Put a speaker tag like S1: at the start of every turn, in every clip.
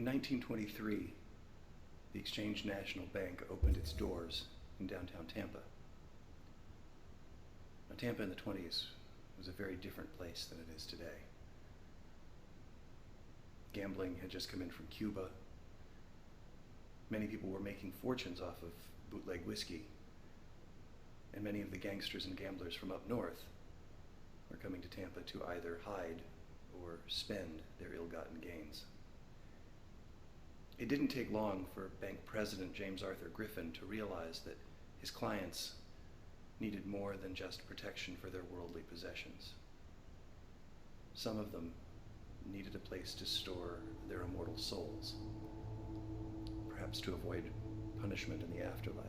S1: 1923, the Exchange National Bank opened its doors in downtown Tampa. Now, Tampa in the 20s was a very different place than it is today. Gambling had just come in from Cuba. Many people were making fortunes off of bootleg whiskey, and many of the gangsters and gamblers from up north were coming to Tampa to either hide or spend their ill-gotten gains. It didn't take long for bank president James Arthur Griffin to realize that his clients needed more than just protection for their worldly possessions. Some of them needed a place to store their immortal souls, perhaps to avoid punishment in the afterlife.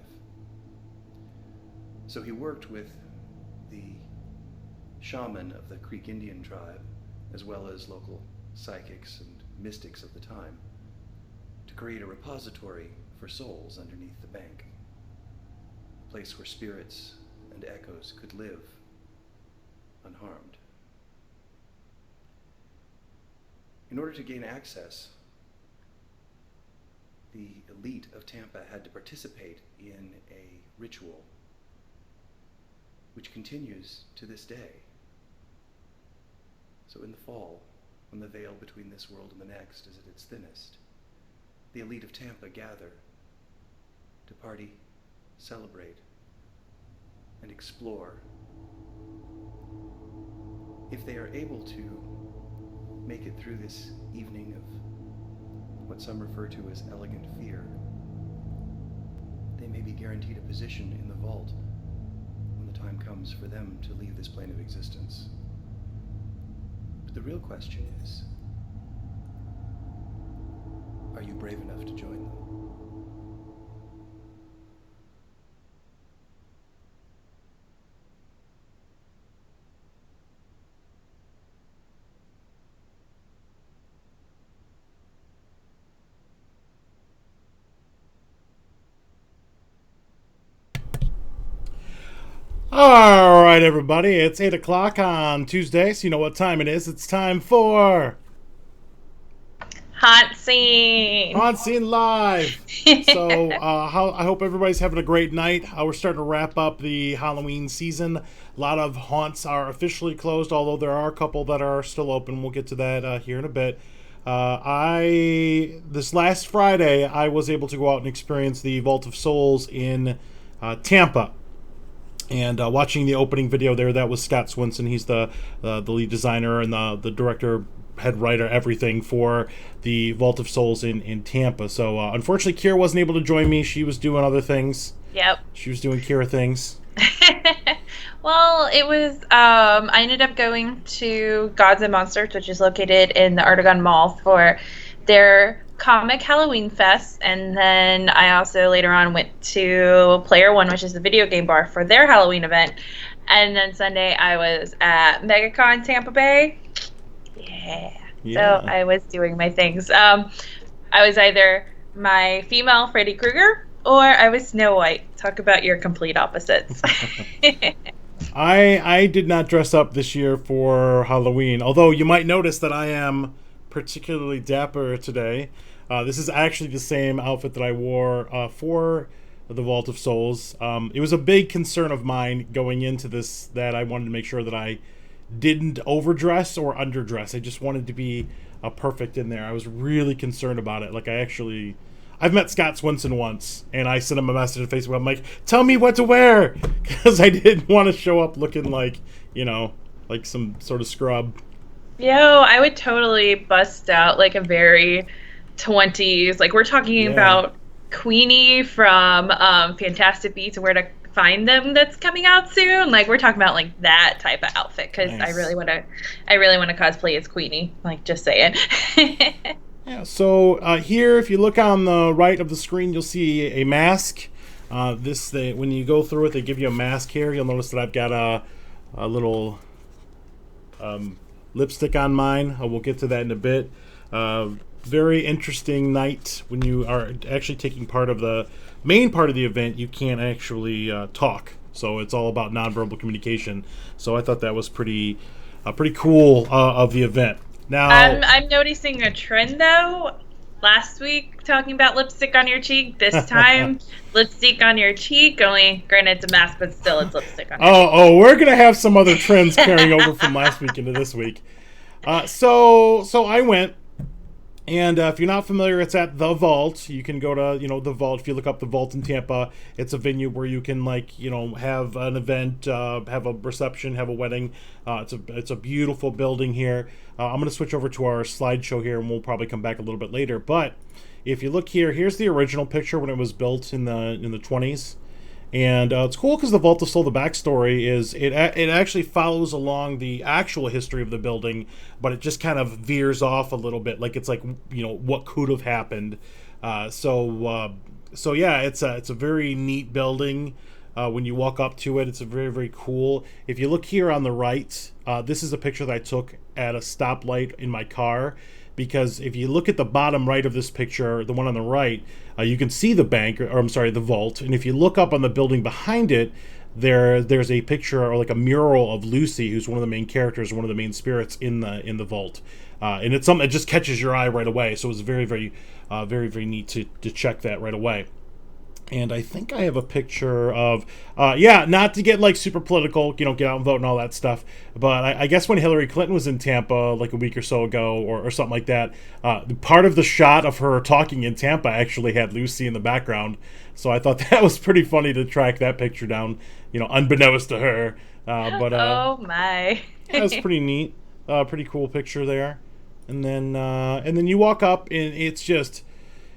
S1: So he worked with the shaman of the Creek Indian tribe, as well as local psychics and mystics of the time, to create a repository for souls underneath the bank, a place where spirits and echoes could live unharmed. In order to gain access, the elite of Tampa had to participate in a ritual which continues to this day. So in the fall, when the veil between this world and the next is at its thinnest, the elite of Tampa gather to party, celebrate, and explore. If they are able to make it through this evening of what some refer to as elegant fear, they may be guaranteed a position in the vault when the time comes for them to leave this plane of existence. But the real question is, are you brave enough to join them?
S2: All right, everybody, it's 8 o'clock on Tuesday, so you know what time it is. It's time for
S3: HauntScene.
S2: HauntScene Live. So I hope everybody's having a great night. We're starting to wrap up the Halloween season. A lot of haunts are officially closed, although there are a couple that are still open. We'll get to that here in a bit. This last Friday, I was able to go out and experience the Vault of Souls in Tampa. And watching the opening video there, that was Scott Swinson. He's the lead designer and the director, head writer, everything for the Vault of Souls in Tampa. So unfortunately, Kira wasn't able to join me. She was doing other things.
S3: Yep.
S2: She was doing Kira things.
S3: Well, it was, I ended up going to Gods and Monsters, which is located in the Artagon Mall, for their Comic Halloween Fest, and then I also later on went to Player One, which is the video game bar, for their Halloween event. And then Sunday I was at MegaCon Tampa Bay. Yeah. So I was doing my things. I was either my female Freddy Krueger or I was Snow White. Talk about your complete opposites.
S2: I did not dress up this year for Halloween, although you might notice that I am particularly dapper today. This is actually the same outfit that I wore for the Vault of Souls. It was a big concern of mine going into this that I wanted to make sure that I didn't overdress or underdress. I just wanted to be perfect in there. I was really concerned about it. Like, I've met Scott Swinson once, and I sent him a message on Facebook. I'm like, tell me what to wear, because I didn't want to show up looking like, like some sort of scrub.
S3: Yo, I would totally bust out like a very 20s, like we're talking about Queenie from Fantastic Beasts and Where to Find Them that's coming out soon. Like we're talking about like that type of outfit, because nice. I really want to cosplay as Queenie. Like, just saying.
S2: Yeah. So here, if you look on the right of the screen, you'll see a mask. When you go through it, they give you a mask here. You'll notice that I've got a little lipstick on mine. We'll get to that in a bit. Very interesting night when you are actually taking part of the main part of the event. You can't actually talk, so it's all about nonverbal communication. So I thought that was pretty cool of the event. Now
S3: I'm noticing a trend though. last week talking about lipstick on your cheek. This time, lipstick on your cheek. Only, granted, it's a mask, but still, it's lipstick on your cheek.
S2: Oh, we're gonna have some other trends carrying over from last week into this week. So I went, and if you're not familiar, it's at The Vault. You can go to, The Vault. If you look up The Vault in Tampa, it's a venue where you can, have an event, have a reception, have a wedding. It's a beautiful building here. I'm going to switch over to our slideshow here, and we'll probably come back a little bit later. But if you look here, here's the original picture when it was built in the 20s. And it's cool because the Vault of Soul, the backstory is it actually follows along the actual history of the building, but it just kind of veers off a little bit. Like it's like, what could have happened. So yeah, it's a very neat building. When you walk up to it, it's a very, very cool. If you look here on the right, this is a picture that I took at a stoplight in my car. Because if you look at the bottom right of this picture, the one on the right, you can see the bank, or I'm sorry, the vault. And if you look up on the building behind it, there's a picture or like a mural of Lucy, who's one of the main characters, one of the main spirits in the vault. And it's something that just catches your eye right away. So it's very, very, very, very neat to check that right away. And I think I have a picture of, not to get like super political, get out and vote and all that stuff. But I guess when Hillary Clinton was in Tampa like a week or so ago or something like that, part of the shot of her talking in Tampa actually had Lucy in the background. So I thought that was pretty funny to track that picture down, unbeknownst to her.
S3: Oh my.
S2: That was pretty neat. Pretty cool picture there. And then you walk up and it's just...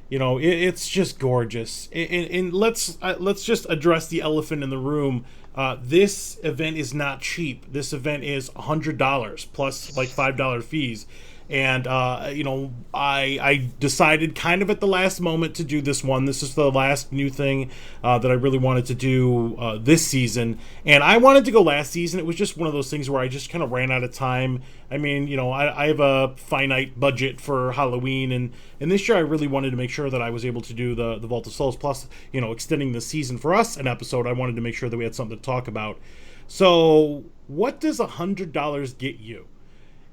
S2: it's just gorgeous. And let's just address the elephant in the room. This event is not cheap. This event is $100 plus like $5 fees. And, I decided kind of at the last moment to do this one. This is the last new thing that I really wanted to do this season. And I wanted to go last season. It was just one of those things where I just kind of ran out of time. I mean, I have a finite budget for Halloween. And this year I really wanted to make sure that I was able to do the Vault of Souls. Plus, extending the season for us an episode, I wanted to make sure that we had something to talk about. So what does $100 get you?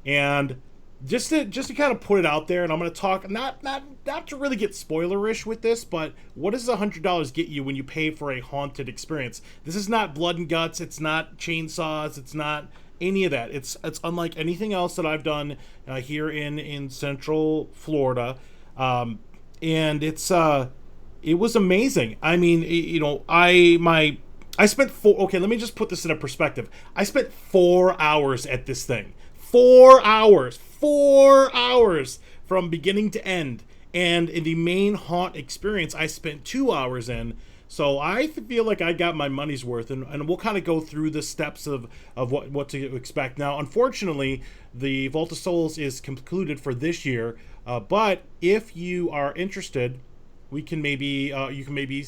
S2: And... Just to kind of put it out there, and I'm going to talk not to really get spoilerish with this, but what does $100 get you when you pay for a haunted experience? This is not blood and guts. It's not chainsaws. It's not any of that. It's unlike anything else that I've done here in Central Florida, and it was amazing. I mean, I spent let me just put this in a perspective. I spent 4 hours at this thing. 4 hours from beginning to end. And in the main haunt experience, I spent 2 hours in. So I feel like I got my money's worth. And we'll kind of go through the steps of what to expect. Now, unfortunately, the Vault of Souls is concluded for this year. But if you are interested, you can maybe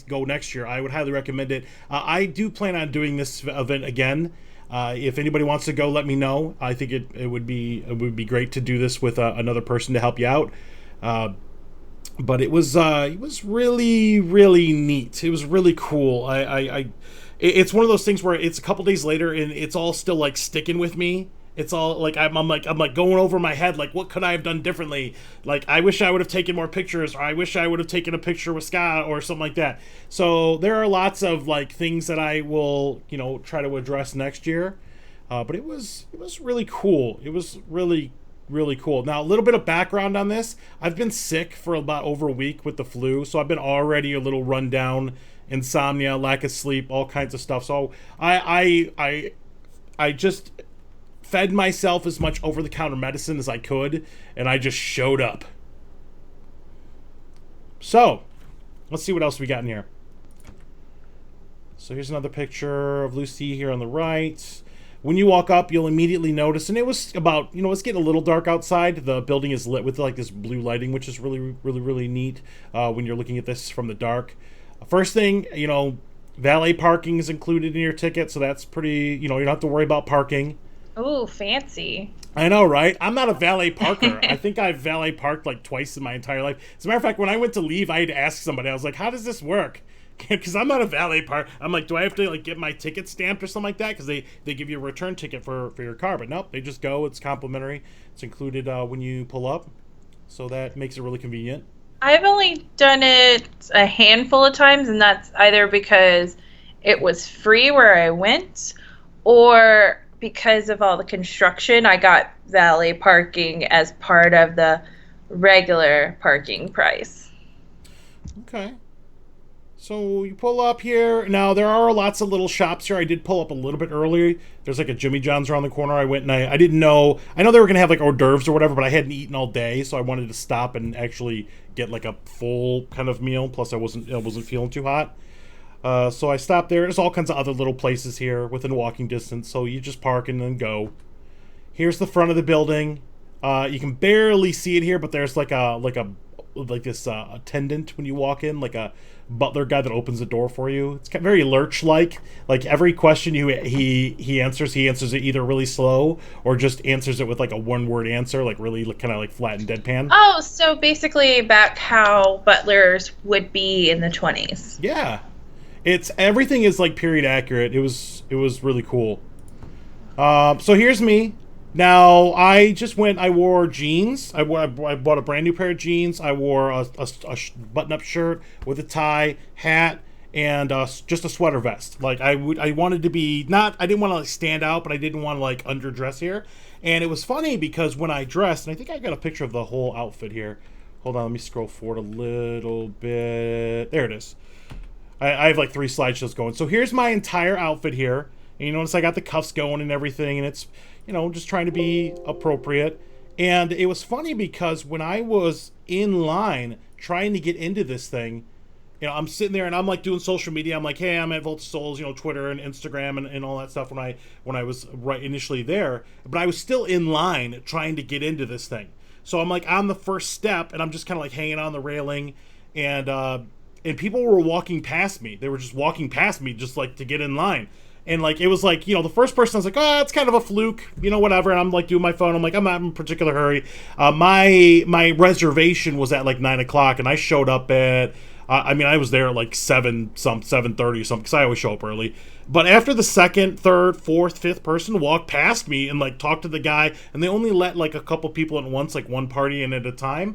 S2: go next year. I would highly recommend it. I do plan on doing this event again. If anybody wants to go, let me know. I think it would be great to do this with another person to help you out. But it was really, really neat. It was really cool. It's one of those things where it's a couple days later and it's all still like sticking with me. It's all like I'm like going over my head, like what could I have done differently? Like I wish I would have taken more pictures, or I wish I would have taken a picture with Scott or something like that. So there are lots of like things that I will try to address next year. But it was really cool. It was really, really cool. Now a little bit of background on this. I've been sick for about over a week with the flu, so I've been already a little run down, insomnia, lack of sleep, all kinds of stuff. So I just fed myself as much over-the-counter medicine as I could, and I just showed up. So, let's see what else we got in here. So here's another picture of Lucy here on the right. When you walk up, you'll immediately notice, and it was about, it's getting a little dark outside. The building is lit with like this blue lighting, which is really, really, really neat when you're looking at this from the dark. First thing, valet parking is included in your ticket, so that's pretty, you don't have to worry about parking.
S3: Oh, fancy.
S2: I know, right? I'm not a valet parker. I think I've valet parked like twice in my entire life. As a matter of fact, when I went to leave, I had to ask somebody. I was like, how does this work? Because I'm not a valet park. I'm like, do I have to like get my ticket stamped or something like that? Because they give you a return ticket for your car. But nope, they just go. It's complimentary. It's included when you pull up. So that makes it really convenient.
S3: I've only done it a handful of times, and that's either because it was free where I went, or because of all the construction, I got valet parking as part of the regular parking price.
S2: Okay. So you pull up here. Now, there are lots of little shops here. I did pull up a little bit earlier. There's like a Jimmy John's around the corner. I went and I didn't know. I know they were going to have like hors d'oeuvres or whatever, but I hadn't eaten all day, so I wanted to stop and actually get like a full kind of meal. Plus, I wasn't feeling too hot. So I stopped there. There's all kinds of other little places here within walking distance, so you just park and then go. Here's the front of the building. You can barely see it here, but there's like this attendant when you walk in, like a butler guy that opens the door for you. It's very Lurch-like. Like every question he answers it either really slow or just answers it with like a one-word answer, like really kind of like flat and deadpan.
S3: Oh, so basically back how butlers would be in the 20s.
S2: Yeah, everything is like period accurate. It was really cool. So here's me. Now, I wore jeans. I bought a brand new pair of jeans. I wore a button-up shirt with a tie, hat, and just a sweater vest. Like, I wanted to be, I didn't want to like stand out, but I didn't want to like underdress here. And it was funny because when I dressed, and I think I got a picture of the whole outfit here. Hold on, let me scroll forward a little bit. There it is. I have like 3 slideshows going. So here's my entire outfit here. And you notice I got the cuffs going and everything, and it's, just trying to be appropriate. And it was funny because when I was in line trying to get into this thing, I'm sitting there and I'm like doing social media. I'm like, hey, I'm at Vault of Souls, Twitter and Instagram and all that stuff when I was right initially there. But I was still in line trying to get into this thing. So I'm like on the first step and I'm just kind of like hanging on the railing, and people were walking past me. They were just walking past me just like to get in line. And like it was like, the first person I was like, oh, it's kind of a fluke, whatever. And I'm like doing my phone. I'm like, I'm not in a particular hurry. My reservation was at like 9:00, and I showed up at I was there at like 7:30 or something, because I always show up early. But after the second, third, fourth, fifth person walked past me and like talked to the guy, and they only let like a couple people at once, like one party in at a time,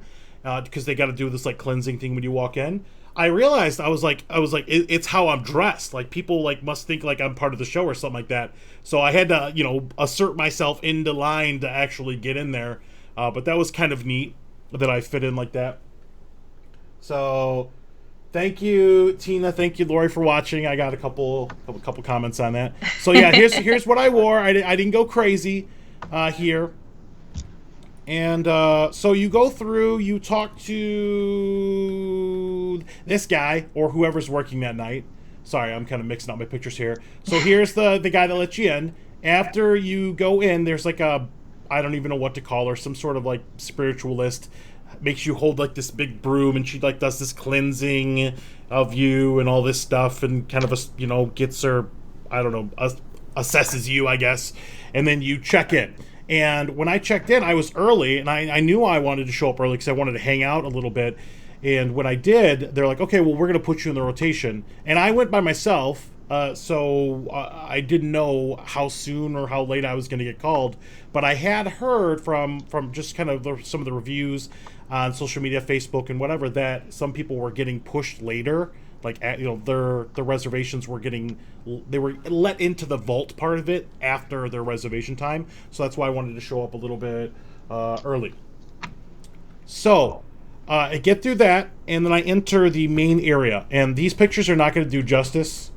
S2: because they got to do this like cleansing thing when you walk in. I realized I was like it's how I'm dressed. Like people like must think like I'm part of the show or something like that. So I had to assert myself into line to actually get in there. But that was kind of neat that I fit in like that. So thank you, Tina. Thank you, Lori, for watching. I got a couple comments on that. So yeah, here's what I wore. I didn't go crazy here. And so you go through, you talk to this guy or whoever's working that night. Sorry, I'm kind of mixing up my pictures here. So here's the guy that lets you in. After you go in, there's like I don't even know what to call her, some sort of like spiritualist. Makes you hold like this big broom, and she like does this cleansing of you and all this stuff, and kind of gets her, I don't know, assesses you, I guess. And then you check in. And when I checked in, I was early, and I knew I wanted to show up early because I wanted to hang out a little bit. And when I did, they're like, okay, well, we're going to put you in the rotation. And I went by myself, so I didn't know how soon or how late I was going to get called. But I had heard from just kind of some of the reviews on social media, Facebook, and whatever, that some people were getting pushed later. Like, their reservations were they were let into the vault part of it after their reservation time. So that's why I wanted to show up a little bit early. So I get through that, and then I enter the main area. And these pictures are not going to do justice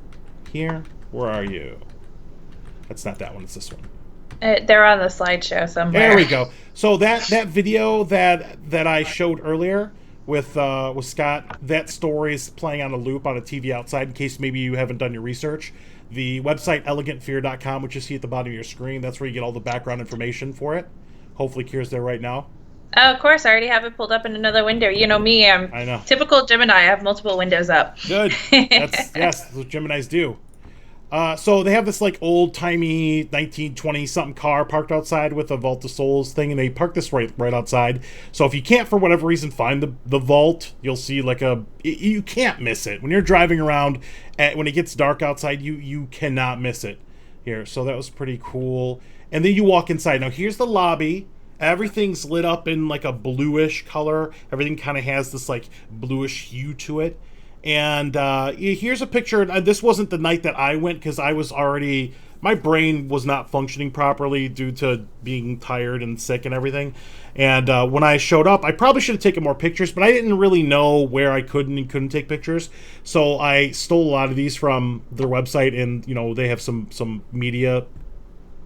S2: here. Where are you? That's not that one. It's this one.
S3: They're on the slideshow somewhere.
S2: There we go. So that video that I showed earlier with Scott, that story is playing on a loop on a TV outside, in case maybe you haven't done your research. The website elegantfear.com, which you see at the bottom of your screen, that's where you get all the background information for it. Hopefully Kira's there right now.
S3: Oh, of course, I already have it pulled up in another window. You know me,
S2: I know.
S3: Typical Gemini. I have multiple windows up.
S2: Good. Yes, that's what Geminis do. So they have this like old-timey 1920-something car parked outside with a Vault of Souls thing, and they park this right outside. So if you can't, for whatever reason, find the vault, you'll see like you can't miss it. When you're driving around, when it gets dark outside, you cannot miss it here. So that was pretty cool. And then you walk inside. Now here's the lobby. Everything's lit up in like a bluish color. Everything kind of has this like bluish hue to it. And here's a picture. This wasn't the night that I went because I was already, my brain was not functioning properly due to being tired and sick and everything. And when I showed up, I probably should have taken more pictures, but I didn't really know where I could and couldn't take pictures. So I stole a lot of these from their website, and they have some media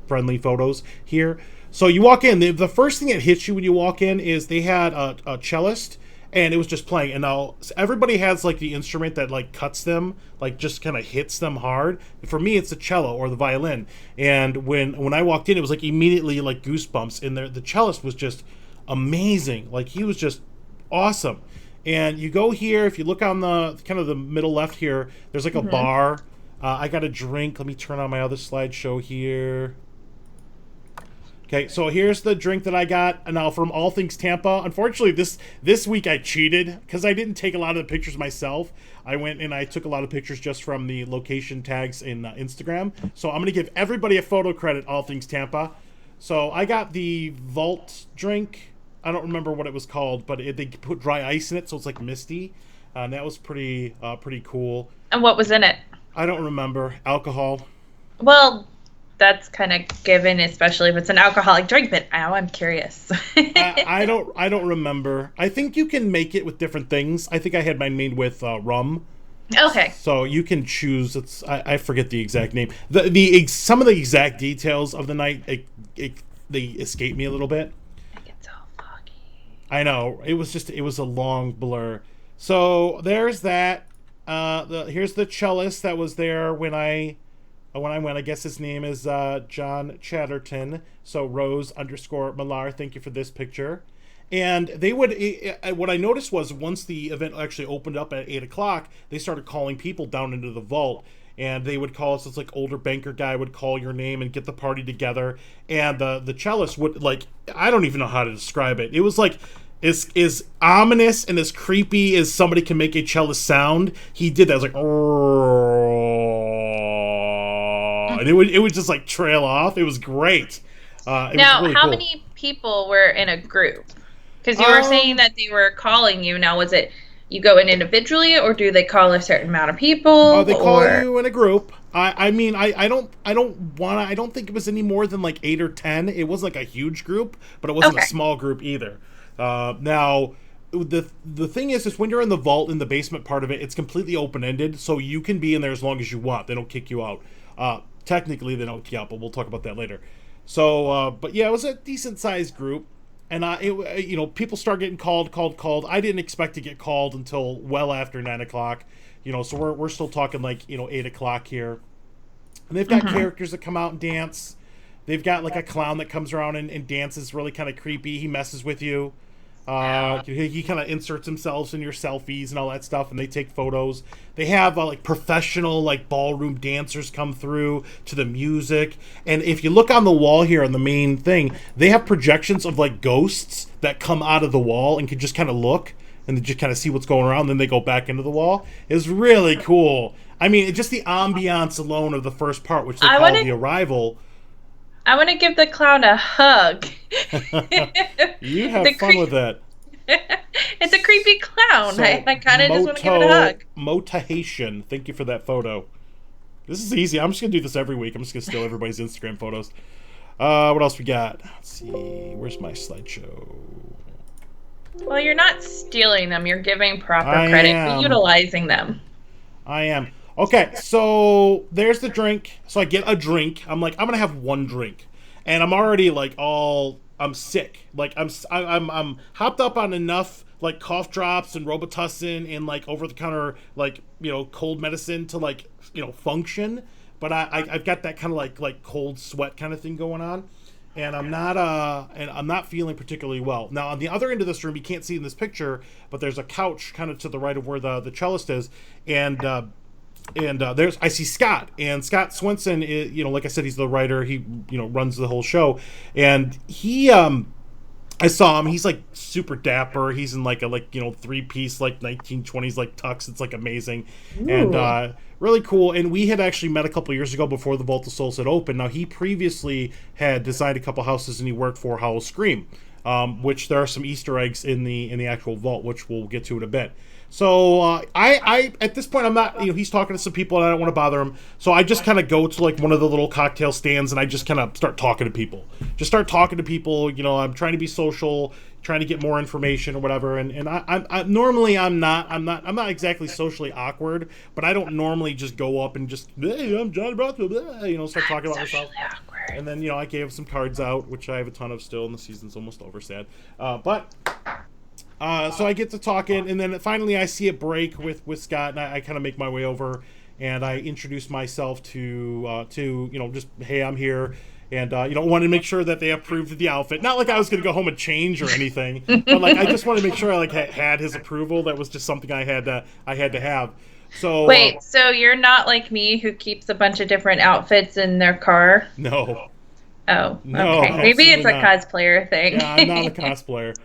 S2: friendly photos here. So you walk in, the first thing that hits you when you walk in is they had a cellist, and it was just playing. And now everybody has like the instrument that like cuts them, like just kind of hits them hard. For me, it's the cello or the violin. And when I walked in, it was like immediately like goosebumps. And the cellist was just amazing. Like he was just awesome. And you go here, if you look on the kind of the middle left here, there's like a bar. I got a drink. Let me turn on my other slideshow here. Okay, so here's the drink that I got. Now, from All Things Tampa. Unfortunately, this week I cheated because I didn't take a lot of the pictures myself. I went and I took a lot of pictures just from the location tags in Instagram. So I'm going to give everybody a photo credit, All Things Tampa. So I got the Vault drink. I don't remember what it was called, but they put dry ice in it, so it's like misty. And that was pretty cool.
S3: And what was in it?
S2: I don't remember. Alcohol.
S3: Well, that's kind of given, especially if it's an alcoholic drink, but now I'm curious.
S2: I don't remember. I think you can make it with different things. I think I had mine made with rum.
S3: Okay.
S2: So you can choose. I forget the exact name. Some of the exact details of the night they escape me a little bit.
S3: It gets all foggy.
S2: I know. It was a long blur. So there's that. Here's the cellist that was there when I went. I guess his name is John Chatterton. So Rose_Millar. Thank you for this picture. And they would. What I noticed was once the event actually opened up at 8 o'clock, they started calling people down into the vault, and they would call us. This like older banker guy would call your name and get the party together. And the cellist would like. I don't even know how to describe it. It was like. As ominous and as creepy as somebody can make a cellist sound, he did that. It was like, and it would just like trail off. It was great.
S3: Now,
S2: was really
S3: how
S2: cool.
S3: many people were in a group? Because you were saying that they were calling you. Now, was it you go in individually, or do they call a certain amount of people?
S2: They call you in a group. I mean, I don't think it was any more than like 8 or 10. It was like a huge group, but it wasn't a small group either. Now, the thing is when you're in the vault, in the basement part of it, it's completely open-ended, so you can be in there as long as you want. They don't kick you out. Technically, they don't kick you out, but we'll talk about that later. So, but yeah, it was a decent-sized group, and people start getting called. I didn't expect to get called until well after 9 o'clock. So we're still talking like 8 o'clock here, and they've got characters that come out and dance. They've got like a clown that comes around and dances really kind of creepy. He messes with you. He kind of inserts himself in your selfies and all that stuff, and they take photos. They have like professional like ballroom dancers come through to the music. And if you look on the wall here on the main thing, they have projections of like ghosts that come out of the wall and can just kind of look and just kind of see what's going around. Then they go back into the wall. It's really cool. I mean, just the ambiance alone of the first part, which they call The Arrival.
S3: I want to give the clown a hug.
S2: You have fun with that.
S3: It's a creepy clown.
S2: So,
S3: I kind of just want to give it a hug.
S2: Motahation. Thank you for that photo. This is easy. I'm just going to do this every week. I'm just going to steal everybody's Instagram photos. What else we got? Let's see. Where's my slideshow?
S3: Well, you're not stealing them. You're giving proper credit for utilizing them. I
S2: am. Okay, so there's the drink. So I get a drink. I'm like, I'm gonna have one drink, and I'm already like I'm sick. Like I'm hopped up on enough like cough drops and Robitussin and like over the counter like cold medicine to like function. But I've got that kind of like cold sweat kind of thing going on, and I'm not feeling particularly well. Now on the other end of this room, you can't see in this picture, but there's a couch kind of to the right of where the cellist is, and there's I see Scott, and Scott Swenson is, like I said, he's the writer. He runs the whole show, and he I saw him. He's like super dapper. He's in like a 3-piece like 1920s like tux. It's like amazing.
S3: Ooh.
S2: And really cool. And we had actually met a couple years ago before the Vault of Souls had opened. Now he previously had designed a couple houses and he worked for Howl-O-Scream, which there are some Easter eggs in the actual vault, which we'll get to in a bit. So I at this point I'm not, he's talking to some people and I don't want to bother him. So I just kind of go to like one of the little cocktail stands and I just kind of start talking to people. I'm trying to be social, trying to get more information or whatever. And I normally I'm not exactly socially awkward, but I don't normally just go up and just, hey, I'm John Rothfield, start talking about myself.
S3: Awkward.
S2: And then I gave some cards out, which I have a ton of still, and the season's almost over. Sad, so I get to talking, and then finally I see it break with Scott, and I kind of make my way over, and I introduce myself to just, hey, I'm here, and wanted to make sure that they approved of the outfit. Not like I was going to go home and change or anything, but like I just wanted to make sure I had his approval. That was just something I had to have. So
S3: wait, so you're not like me who keeps a bunch of different outfits in their car?
S2: No.
S3: Oh,
S2: no,
S3: okay. Maybe it's a
S2: not.
S3: cosplayer thing.
S2: Yeah, I'm not a cosplayer.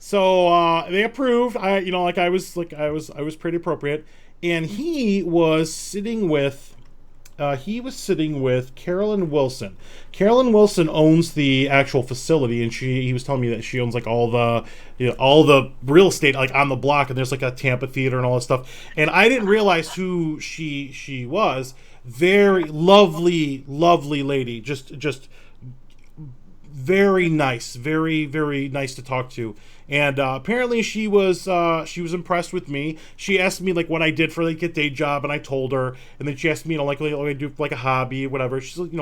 S2: So they approved. I was pretty appropriate, and he was sitting with Carolyn Wilson. Carolyn Wilson owns the actual facility, and he was telling me that she owns like all the real estate like on the block, and there's like a Tampa theater and all that stuff. And I didn't realize who she was. Very lovely lady, just very nice, very, very nice to talk to. And apparently she was impressed with me. She asked me like what I did for like a day job, and I told her. And then she asked me, like I do like a hobby, whatever. She's like,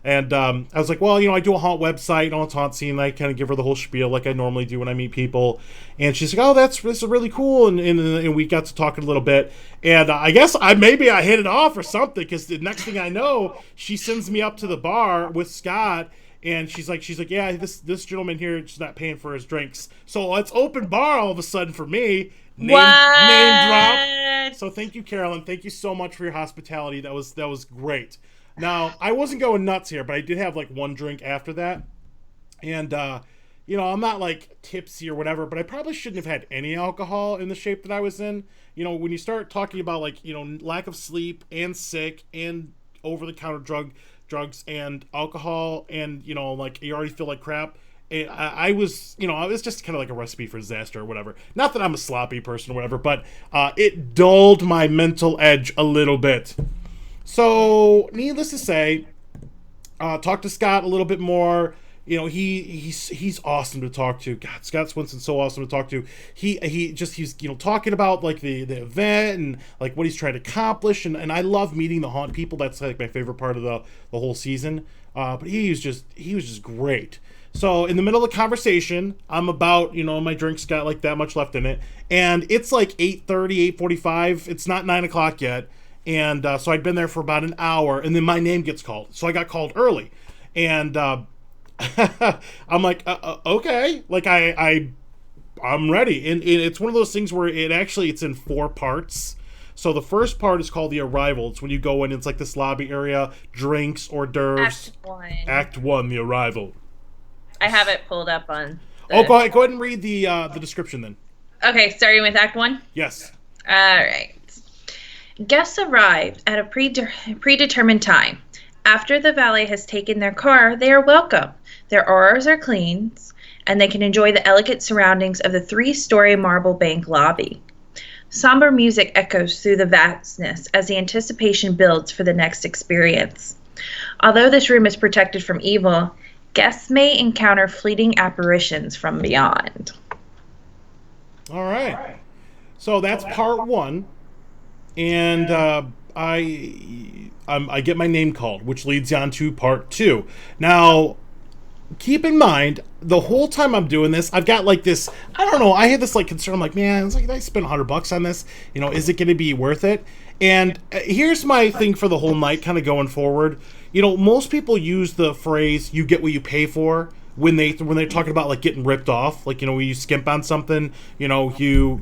S2: and I was like, well, I do a haunt website, it's HauntScene, and I kind of give her the whole spiel like I normally do when I meet people. And she's like, oh, this is really cool. And we got to talking a little bit. And I guess I hit it off or something, because the next thing I know, she sends me up to the bar with Scott. And she's like, yeah, this gentleman here is not paying for his drinks. So it's open bar all of a sudden for me. Name drop. So thank you, Carolyn. Thank you so much for your hospitality. That was great. Now, I wasn't going nuts here, but I did have like one drink after that. And, I'm not like tipsy or whatever, but I probably shouldn't have had any alcohol in the shape that I was in. When you start talking about like, lack of sleep and sick and over-the-counter drugs and alcohol, and like you already feel like crap. I was just kind of like a recipe for disaster or whatever. Not that I'm a sloppy person or whatever, but it dulled my mental edge a little bit. So needless to say, talk to Scott a little bit more. He's awesome to talk to. God, Scott Swinson's so awesome to talk to. He's talking about like the event and like what he's trying to accomplish, and I love meeting the haunt people. That's like my favorite part of the whole season. But he was just great. So in the middle of the conversation, I'm about, my drink's got like that much left in it, and it's like 8:30, 8:45. It's not 9 o'clock yet, and so I'd been there for about an hour, and then my name gets called. So I got called early, and I'm like, okay, like I'm ready. And it's one of those things where it's in 4 parts. So the first part is called the arrival. It's when you go in, it's like this lobby area, drinks, hors d'oeuvres. Act 1, the arrival.
S3: I have it pulled up on.
S2: Go ahead and read the description then.
S3: Okay, starting with Act 1?
S2: Yes.
S3: All right. Guests arrived at a predetermined time. After the valet has taken their car, they are welcome. Their auras are cleaned, and they can enjoy the elegant surroundings of the 3-story marble bank lobby. Somber music echoes through the vastness as the anticipation builds for the next experience. Although this room is protected from evil, guests may encounter fleeting apparitions from beyond.
S2: All right. So that's part 1. And I get my name called, which leads on to part 2. Now, keep in mind, the whole time I'm doing this, I've got like this, I don't know, I had this like concern. I'm like, man, it's like, I spent $100 on this. Is it going to be worth it? And here's my thing for the whole night kind of going forward. Most people use the phrase, you get what you pay for, when they're talking about like getting ripped off, like, when you skimp on something, you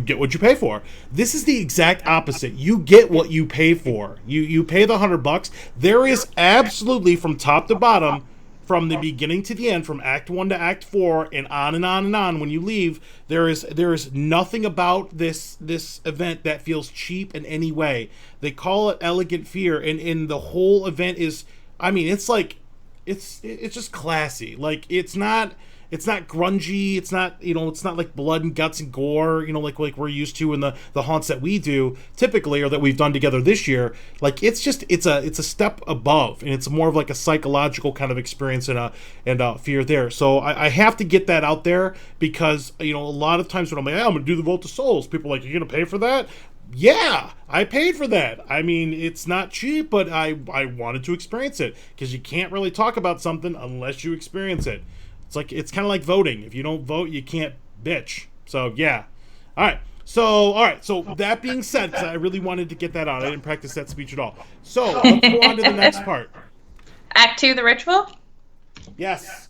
S2: get what you pay for. This is the exact opposite. You get what you pay for. You pay the $100. There is absolutely, from top to bottom, from the beginning to the end, from Act 1 to Act 4, and on and on and on. When you leave, there is nothing about this event that feels cheap in any way. They call it Elegant Fear, and the whole event is, I mean, it's like, it's just classy. Like, it's not grungy. It's not, it's not like blood and guts and gore, like we're used to in the haunts that we do typically, or that we've done together this year. Like, it's a step above, and it's more of like a psychological kind of experience and a fear there. So I have to get that out there, because, a lot of times when I'm like, I'm going to do the Vault of Souls, people are like, you're going to pay for that? Yeah, I paid for that. I mean, it's not cheap, but I wanted to experience it, because you can't really talk about something unless you experience it. It's kind of like voting. If you don't vote, you can't bitch. So, yeah. All right. So that being said, because I really wanted to get that out. I didn't practice that speech at all. So, let's go on to the next part.
S3: Act 2, the ritual?
S2: Yes.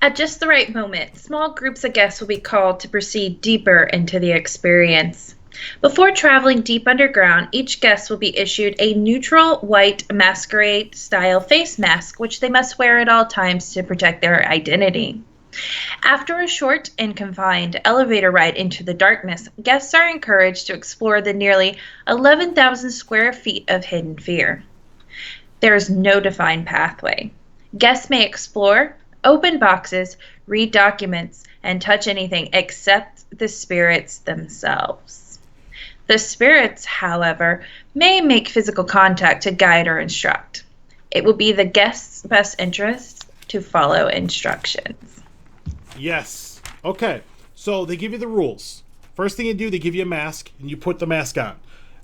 S3: At just the right moment, small groups of guests will be called to proceed deeper into the experience. Before traveling deep underground, each guest will be issued a neutral white masquerade-style face mask, which they must wear at all times to protect their identity. After a short and confined elevator ride into the darkness, guests are encouraged to explore the nearly 11,000 square feet of hidden fear. There is no defined pathway. Guests may explore, open boxes, read documents, and touch anything except the spirits themselves. The spirits, however, may make physical contact to guide or instruct. It will be the guest's best interest to follow instructions.
S2: Yes. Okay. So they give you the rules. First thing you do, they give you a mask, and you put the mask on.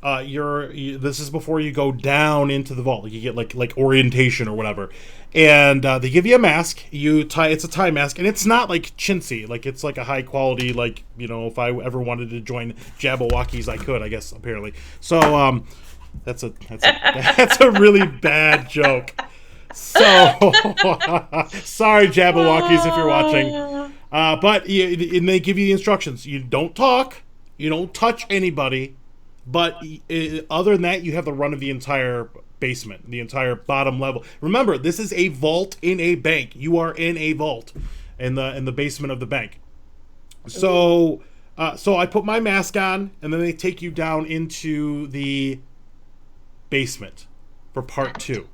S2: This is before you go down into the vault. You get like orientation or whatever, and they give you a mask. It's a tie mask, and it's not like chintzy. Like, it's like a high quality. Like, if I ever wanted to join Jabberwockies, I could. I guess, apparently. So that's a really bad joke. So sorry, Jabberwockies, if you're watching. But and they give you the instructions. You don't talk. You don't touch anybody. But other than that, you have the run of the entire basement, the entire bottom level. Remember, this is a vault in a bank. You are in a vault in the basement of the bank. So I put my mask on, and then they take you down into the basement for part 2.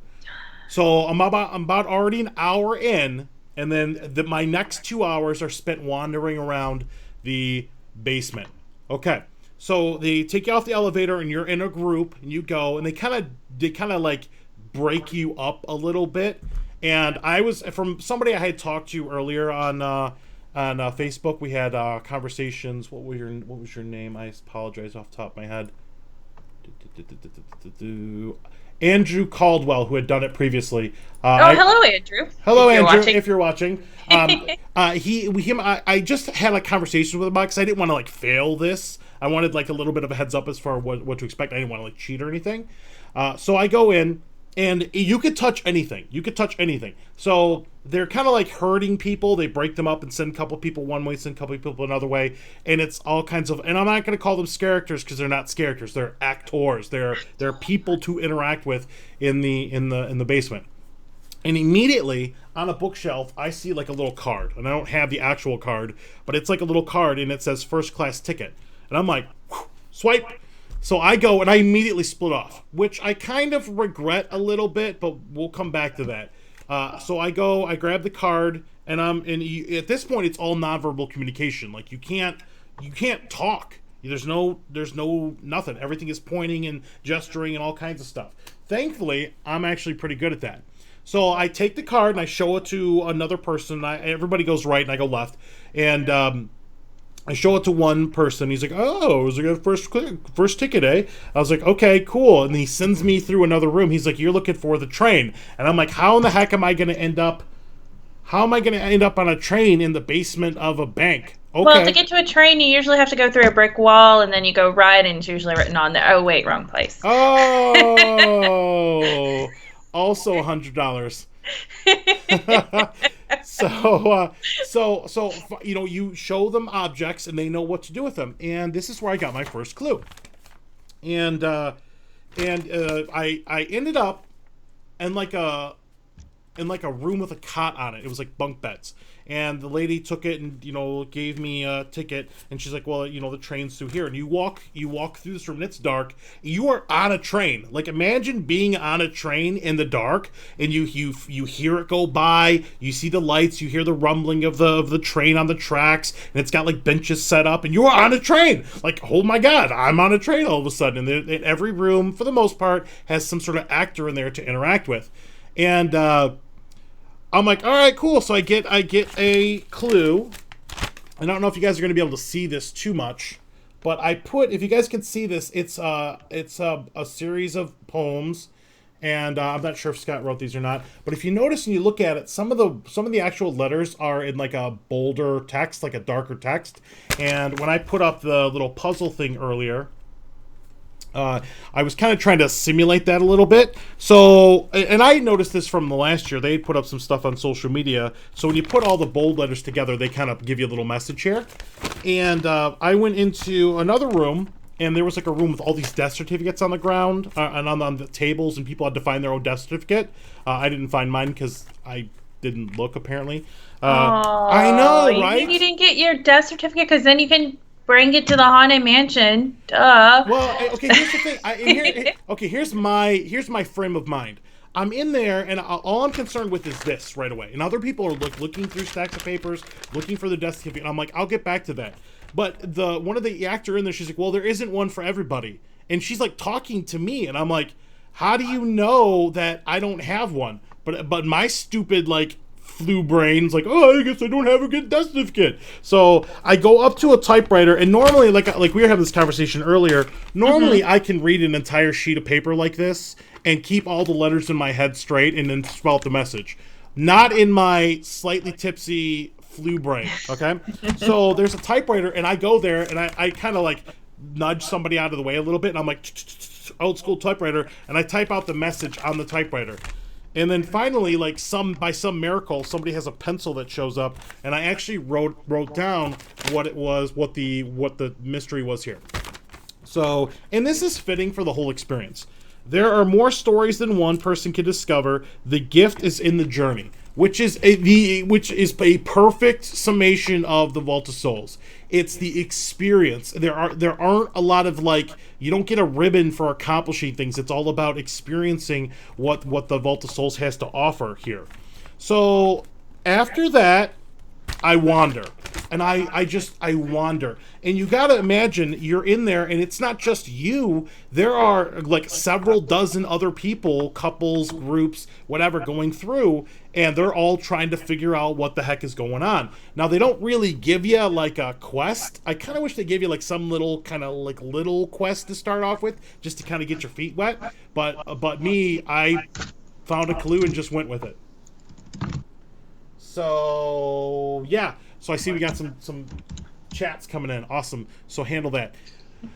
S2: So I'm about already an hour in, and then my next 2 hours are spent wandering around the basement. Okay. So they take you off the elevator, and you're in a group, and you go, and they kind of like break you up a little bit. And I was, from somebody I had talked to earlier on Facebook, we had conversations. What was your name? I apologize off the top of my head. Andrew Caldwell, who had done it previously.
S3: Hello, Andrew.
S2: Hello, Andrew, if you're watching. I just had a conversation with him because I didn't want to like fail this. I wanted like a little bit of a heads up as far as what to expect. I didn't want to like cheat or anything. So I go in, and you could touch anything. So they're kind of like herding people. They break them up and send a couple people one way, send a couple people another way, and it's all kinds of. And I'm not going to call them characters because they're not characters. They're actors. They're people to interact with in the basement. And immediately on a bookshelf, I see like a little card, and I don't have the actual card, but it's like a little card, and it says first class ticket. And I'm like, swipe. So I go, and I immediately split off, which I kind of regret a little bit, but we'll come back to that. So I go, I grab the card, and at this point, it's all nonverbal communication. Like, you can't talk. There's no nothing. Everything is pointing and gesturing and all kinds of stuff. Thankfully, I'm actually pretty good at that. So I take the card and I show it to another person. Everybody goes right and I go left, and I show it to one person. He's like, "Oh, it was a first ticket, eh?" I was like, "Okay, cool." And he sends me through another room. He's like, "You're looking for the train," and I'm like, "How in the heck am I going to end up? How am I going to end up on a train in the basement of a bank?" Okay.
S3: Well, to get to a train, you usually have to go through a brick wall, and then you go right, and it's usually written on there. Oh, wait, wrong place.
S2: Oh, also $100. So you show them objects and they know what to do with them, and this is where I got my first clue. And I ended up in like a in like a room with a cot on it. It was like bunk beds. And the lady took it and, you know, gave me a ticket. And she's like, well, you know, the train's through here. And you walk through this room and it's dark. You are on a train. Like, imagine being on a train in the dark and you hear it go by. You see the lights. You hear the rumbling of the train on the tracks. And it's got like benches set up. And you are on a train. Like, oh my God, I'm on a train all of a sudden. And every room, for the most part, has some sort of actor in there to interact with. And I'm like, all right, cool. So I get a clue. And I don't know if you guys are going to be able to see this too much, but I put, if you guys can see this, it's a series of poems, and I'm not sure if Scott wrote these or not. But if you notice and you look at it, some of the actual letters are in like a bolder text, like a darker text. And when I put up the little puzzle thing earlier, I was kind of trying to simulate that a little bit. So, and I noticed this from the last year. They put up some stuff on social media. So when you put all the bold letters together, they kind of give you a little message here. And I went into another room, and there was like a room with all these death certificates on the ground and on the tables, and people had to find their own death certificate. I didn't find mine because I didn't look, apparently. I know, right?
S3: You didn't get your death certificate because then you can bring it to the Haunted Mansion. Duh.
S2: Well, okay, here's the thing. Here's my frame of mind. I'm in there, and all I'm concerned with is this right away. And other people are looking through stacks of papers, looking for the death certificate. And I'm like, I'll get back to that. But one of the actor in there, she's like, well, there isn't one for everybody. And she's like talking to me, and I'm like, how do you know that I don't have one? But my stupid like flu brains like, oh, I guess I don't have a good death certificate. So I go up to a typewriter, and normally, like we were having this conversation earlier, normally I can read an entire sheet of paper like this and keep all the letters in my head straight and then spell out the message. Not in my slightly tipsy flu brain, okay? So there's a typewriter, and I go there, and I kind of like nudge somebody out of the way a little bit, and I'm like, old school typewriter, and I type out the message on the typewriter. And then finally, like by some miracle, somebody has a pencil that shows up, and I actually wrote down what it was, what the mystery was here. So, and this is fitting for the whole experience. There are more stories than one person can discover. The gift is in the journey, which is a perfect summation of the Vault of Souls. It's the experience. There aren't a lot of like, you don't get a ribbon for accomplishing things. It's all about experiencing what the Vault of Souls has to offer here. So after that, I wander. And I wander. And you gotta imagine, you're in there, and it's not just you. There are like several dozen other people, couples, groups, whatever, going through, and they're all trying to figure out what the heck is going on. Now, they don't really give you like a quest. I kind of wish they gave you like some little quest to start off with, just to kind of get your feet wet. But me, I found a clue and just went with it. So yeah. So I see we got some chats coming in. Awesome. So handle that.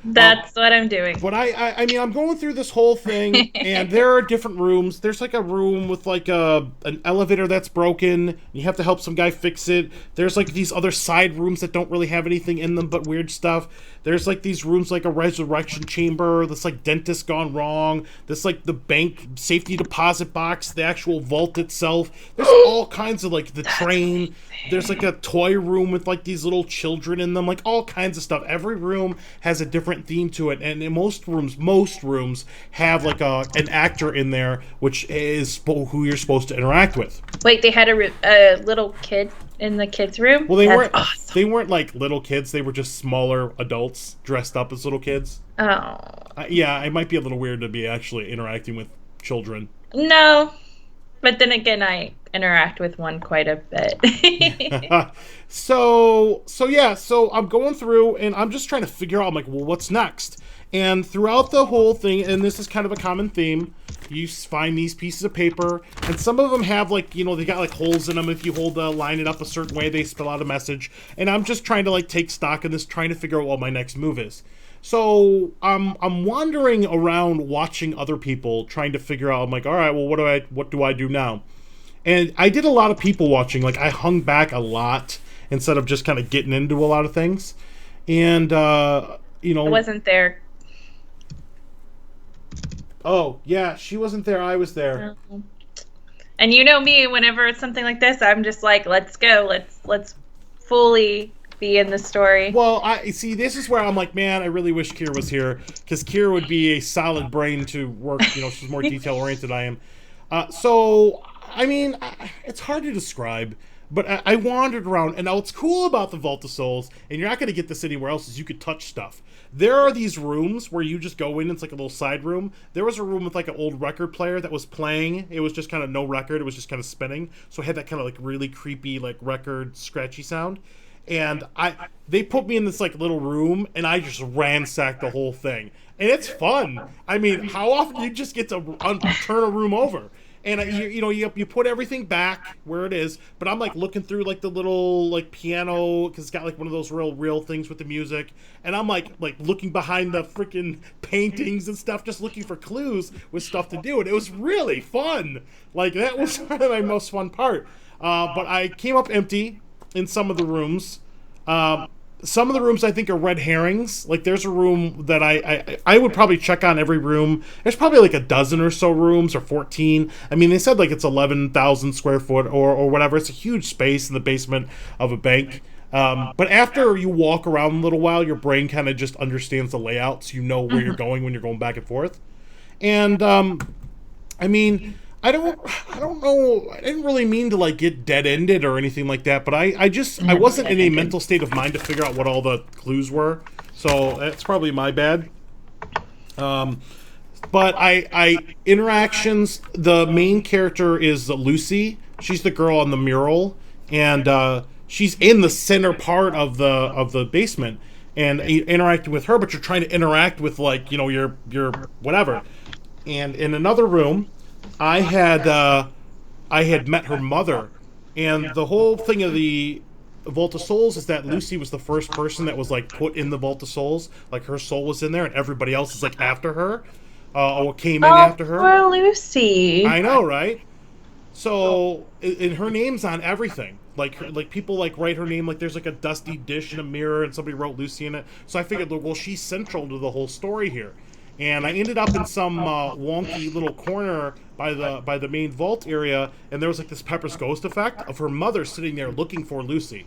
S3: That's what I'm doing.
S2: But I mean, I'm going through this whole thing, and there are different rooms. There's like a room with like an elevator that's broken. You have to help some guy fix it. There's like these other side rooms that don't really have anything in them but weird stuff. There's like these rooms like a resurrection chamber. This like dentist gone wrong. This like the bank safety deposit box. The actual vault itself. There's all kinds of like the train. There's like a toy room with like these little children in them. Like all kinds of stuff. Every room has a different theme to it, and in most rooms have like an actor in there, which is who you're supposed to interact with.
S3: Wait, they had a little kid in the kids' room?
S2: Well,
S3: That's awesome.
S2: They weren't like little kids. They were just smaller adults dressed up as little kids.
S3: Oh.
S2: Yeah, it might be a little weird to be actually interacting with children.
S3: No, but then again, I interact with one quite a bit.
S2: So I'm going through, and I'm just trying to figure out, I'm like, well, what's next? And throughout the whole thing, and this is kind of a common theme, you find these pieces of paper, and some of them have like, you know, they got like holes in them. If you line it up a certain way, they spell out a message. And I'm just trying to like take stock in this, trying to figure out what my next move is. So I'm wandering around watching other people, trying to figure out, I'm like, all right, well, what do I do now? And I did a lot of people watching. Like, I hung back a lot instead of just kind of getting into a lot of things. And, you know...
S3: I wasn't there.
S2: Oh, yeah, she wasn't there. I was there.
S3: And you know me, whenever it's something like this, I'm just like, let's go. Let's fully be in the story.
S2: Well, I see. This is where I'm like, man, I really wish Kier was here, because Kier would be a solid brain to work. She's more detail oriented than I am. So, I mean, it's hard to describe, but I wandered around, and what's cool about the Vault of Souls, and you're not going to get this anywhere else, is you could touch stuff. There are these rooms where you just go in, it's like a little side room. There was a room with like an old record player that was playing. It was just kind of no record, it was just kind of spinning. So it had that kind of like really creepy, like record scratchy sound. And they put me in this like little room, and I just ransacked the whole thing. And it's fun. I mean, how often do you just get to turn a room over? And you put everything back where it is, but I'm like looking through like the little like piano, because it's got like one of those real things with the music, and I'm like looking behind the freaking paintings and stuff, just looking for clues with stuff to do, and it was really fun. Like, that was kind of my most fun part. But I came up empty in some of the rooms. Some of the rooms I think are red herrings. Like, there's a room that I would probably check on every room. There's probably like a dozen or so rooms, or 14. I mean, they said like it's 11,000 square foot or whatever. It's a huge space in the basement of a bank. But after you walk around a little while, your brain kind of just understands the layout, so you know where you're going when you're going back and forth. And I mean, I don't know. I didn't really mean to like get dead-ended or anything like that, but I wasn't in a mental state of mind to figure out what all the clues were. So that's probably my bad. But interactions, the main character is Lucy. She's the girl on the mural, and she's in the center part of the basement, and interacting with her, but you're trying to interact with like, your whatever. And in another room, I had met her mother, and the whole thing of the Vault of Souls is that Lucy was the first person that was like put in the Vault of Souls. Like, her soul was in there, and everybody else is like after her, or came in after her.
S3: Poor Lucy.
S2: I know, right? So, and her name's on everything. Like people like write her name, like there's like a dusty dish in a mirror, and somebody wrote Lucy in it. So I figured, well, she's central to the whole story here. And I ended up in some wonky little corner by the main vault area, and there was like this Pepper's Ghost effect of her mother sitting there looking for Lucy.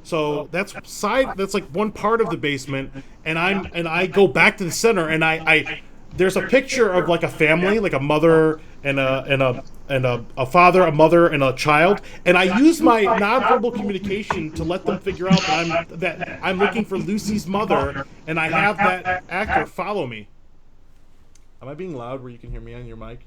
S2: So that's like one part of the basement, and I go back to the center, and I there's a picture of like a family, like a mother and a father, a mother, and a child, and I use my nonverbal communication to let them figure out that I'm looking for Lucy's mother, and I have that actor follow me. Am I being loud where you can hear me on your mic?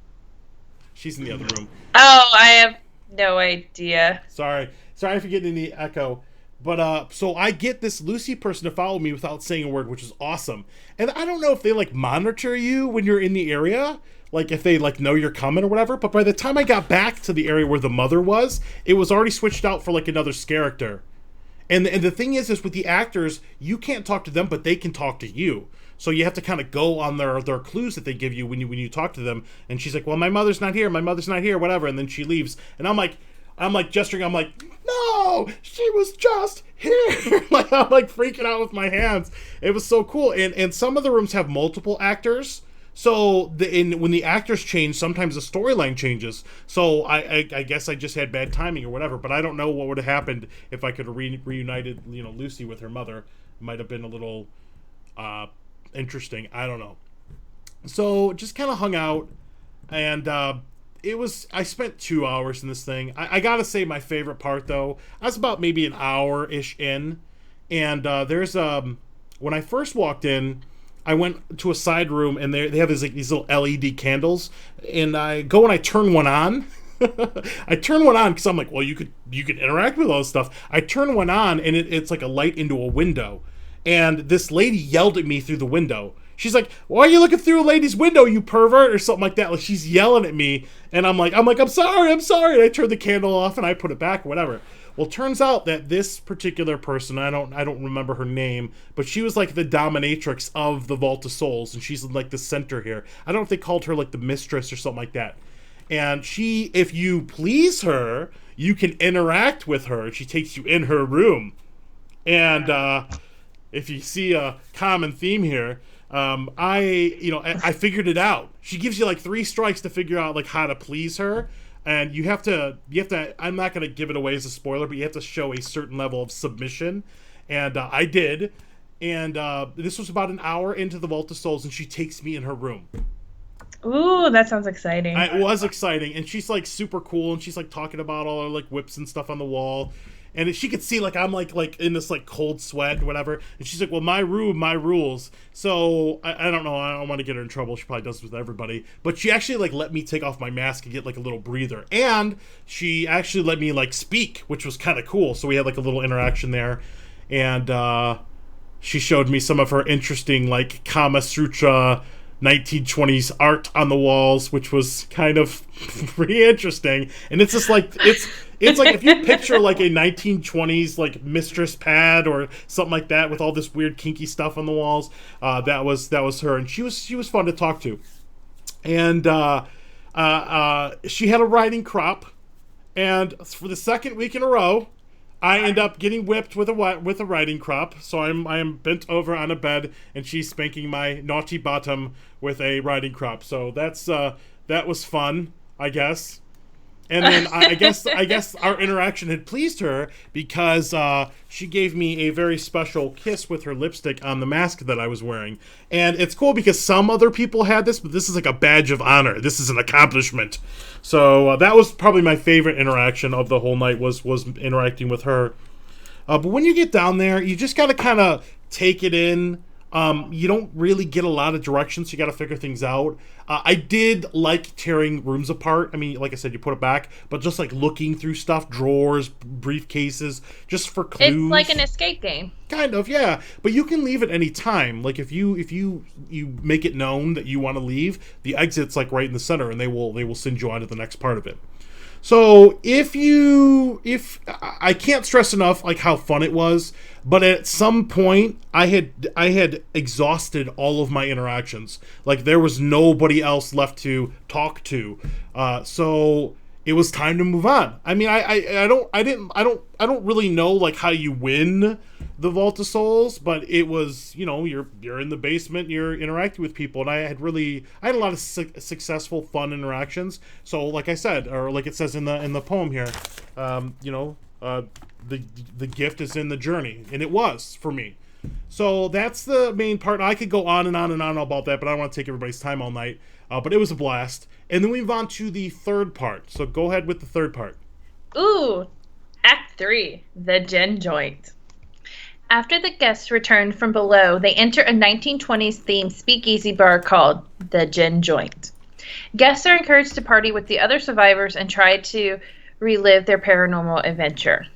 S2: She's in the other room.
S3: Oh, I have no idea.
S2: Sorry for getting any echo. But, so I get this Lucy person to follow me without saying a word, which is awesome. And I don't know if they, like, monitor you when you're in the area, like, if they, like, know you're coming or whatever. But by the time I got back to the area where the mother was, it was already switched out for, like, another character. And the thing is with the actors, you can't talk to them, but they can talk to you. So you have to kind of go on their clues that they give you when you talk to them. And she's like, well, my mother's not here, whatever. And then she leaves. And I'm like gesturing. I'm like, no, she was just here. Like, I'm like freaking out with my hands. It was so cool. And some of the rooms have multiple actors. So when the actors change, sometimes the storyline changes. So I guess I just had bad timing or whatever. But I don't know what would have happened if I could have reunited Lucy with her mother. It might have been a little interesting. I don't know. So just kind of hung out, and I spent 2 hours in this thing. I gotta say, my favorite part though, I was about maybe an hour-ish in, and there's when I first walked in, I went to a side room, and they have these little LED candles, and I go and I turn one on. I turn one on because I'm like, well, you could interact with all this stuff. I turn one on, and it's like a light into a window. And this lady yelled at me through the window. She's like, why are you looking through a lady's window, you pervert? Or something like that. Like, she's yelling at me. And I'm like, I'm sorry. And I turned the candle off and I put it back, whatever. Well, turns out that this particular person, I don't remember her name, but she was like the dominatrix of the Vault of Souls. And she's like the center here. I don't know if they called her like the mistress or something like that. And if you please her, you can interact with her. She takes you in her room. And, if you see a common theme here, I figured it out. She gives you like 3 strikes to figure out like how to please her, and you have to. I'm not going to give it away as a spoiler, but you have to show a certain level of submission, and I did. And this was about an hour into the Vault of Souls, and she takes me in her room.
S3: Ooh, that sounds exciting.
S2: It was exciting, and she's like super cool, and she's like talking about all her like whips and stuff on the wall, and she could see like I'm like in this like cold sweat and whatever, and she's like, well, my room, my rules. So I don't know, I don't want to get her in trouble. She probably does this with everybody, but she actually like let me take off my mask and get like a little breather, and she actually let me like speak, which was kind of cool. So we had like a little interaction there, and she showed me some of her interesting like Kama Sutra 1920s art on the walls, which was kind of pretty interesting. And it's just like it's like if you picture like a 1920s like mistress pad or something like that with all this weird kinky stuff on the walls, that was her, and she was fun to talk to. And she had a riding crop, and for the second week in a row, I end up getting whipped with a riding crop. So I am bent over on a bed, and she's spanking my naughty bottom with a riding crop. So that was fun, I guess. And then I guess our interaction had pleased her, because she gave me a very special kiss with her lipstick on the mask that I was wearing. And it's cool because some other people had this, but this is like a badge of honor. This is an accomplishment. So that was probably my favorite interaction of the whole night, was interacting with her. But when you get down there, you just got to kind of take it in. You don't really get a lot of directions, so you got to figure things out. I did like tearing rooms apart. I mean, like I said, you put it back, but just like looking through stuff, drawers, briefcases, just for clues.
S3: It's like an escape game.
S2: Kind of, yeah. But you can leave at any time. Like if you make it known that you want to leave, the exit's like right in the center, and they will send you on to the next part of it. So if I can't stress enough like how fun it was, but at some point I had exhausted all of my interactions. Like there was nobody else left to talk to. So it was time to move on. I mean, I don't really know like how you win the Vault of Souls, but it was, you're in the basement, you're interacting with people, and I had a lot of successful, fun interactions. So like I said, or like it says in the poem here, the gift is in the journey, and it was for me. So that's the main part. I could go on and on and on about that, but I don't want to take everybody's time all night. But it was a blast. And then we move on to the third part. So go ahead with the third part.
S3: Ooh, Act 3, the gin joint. After the guests return from below, they enter a 1920s themed speakeasy bar called the Gin Joint. Guests are encouraged to party with the other survivors and try to relive their paranormal adventure.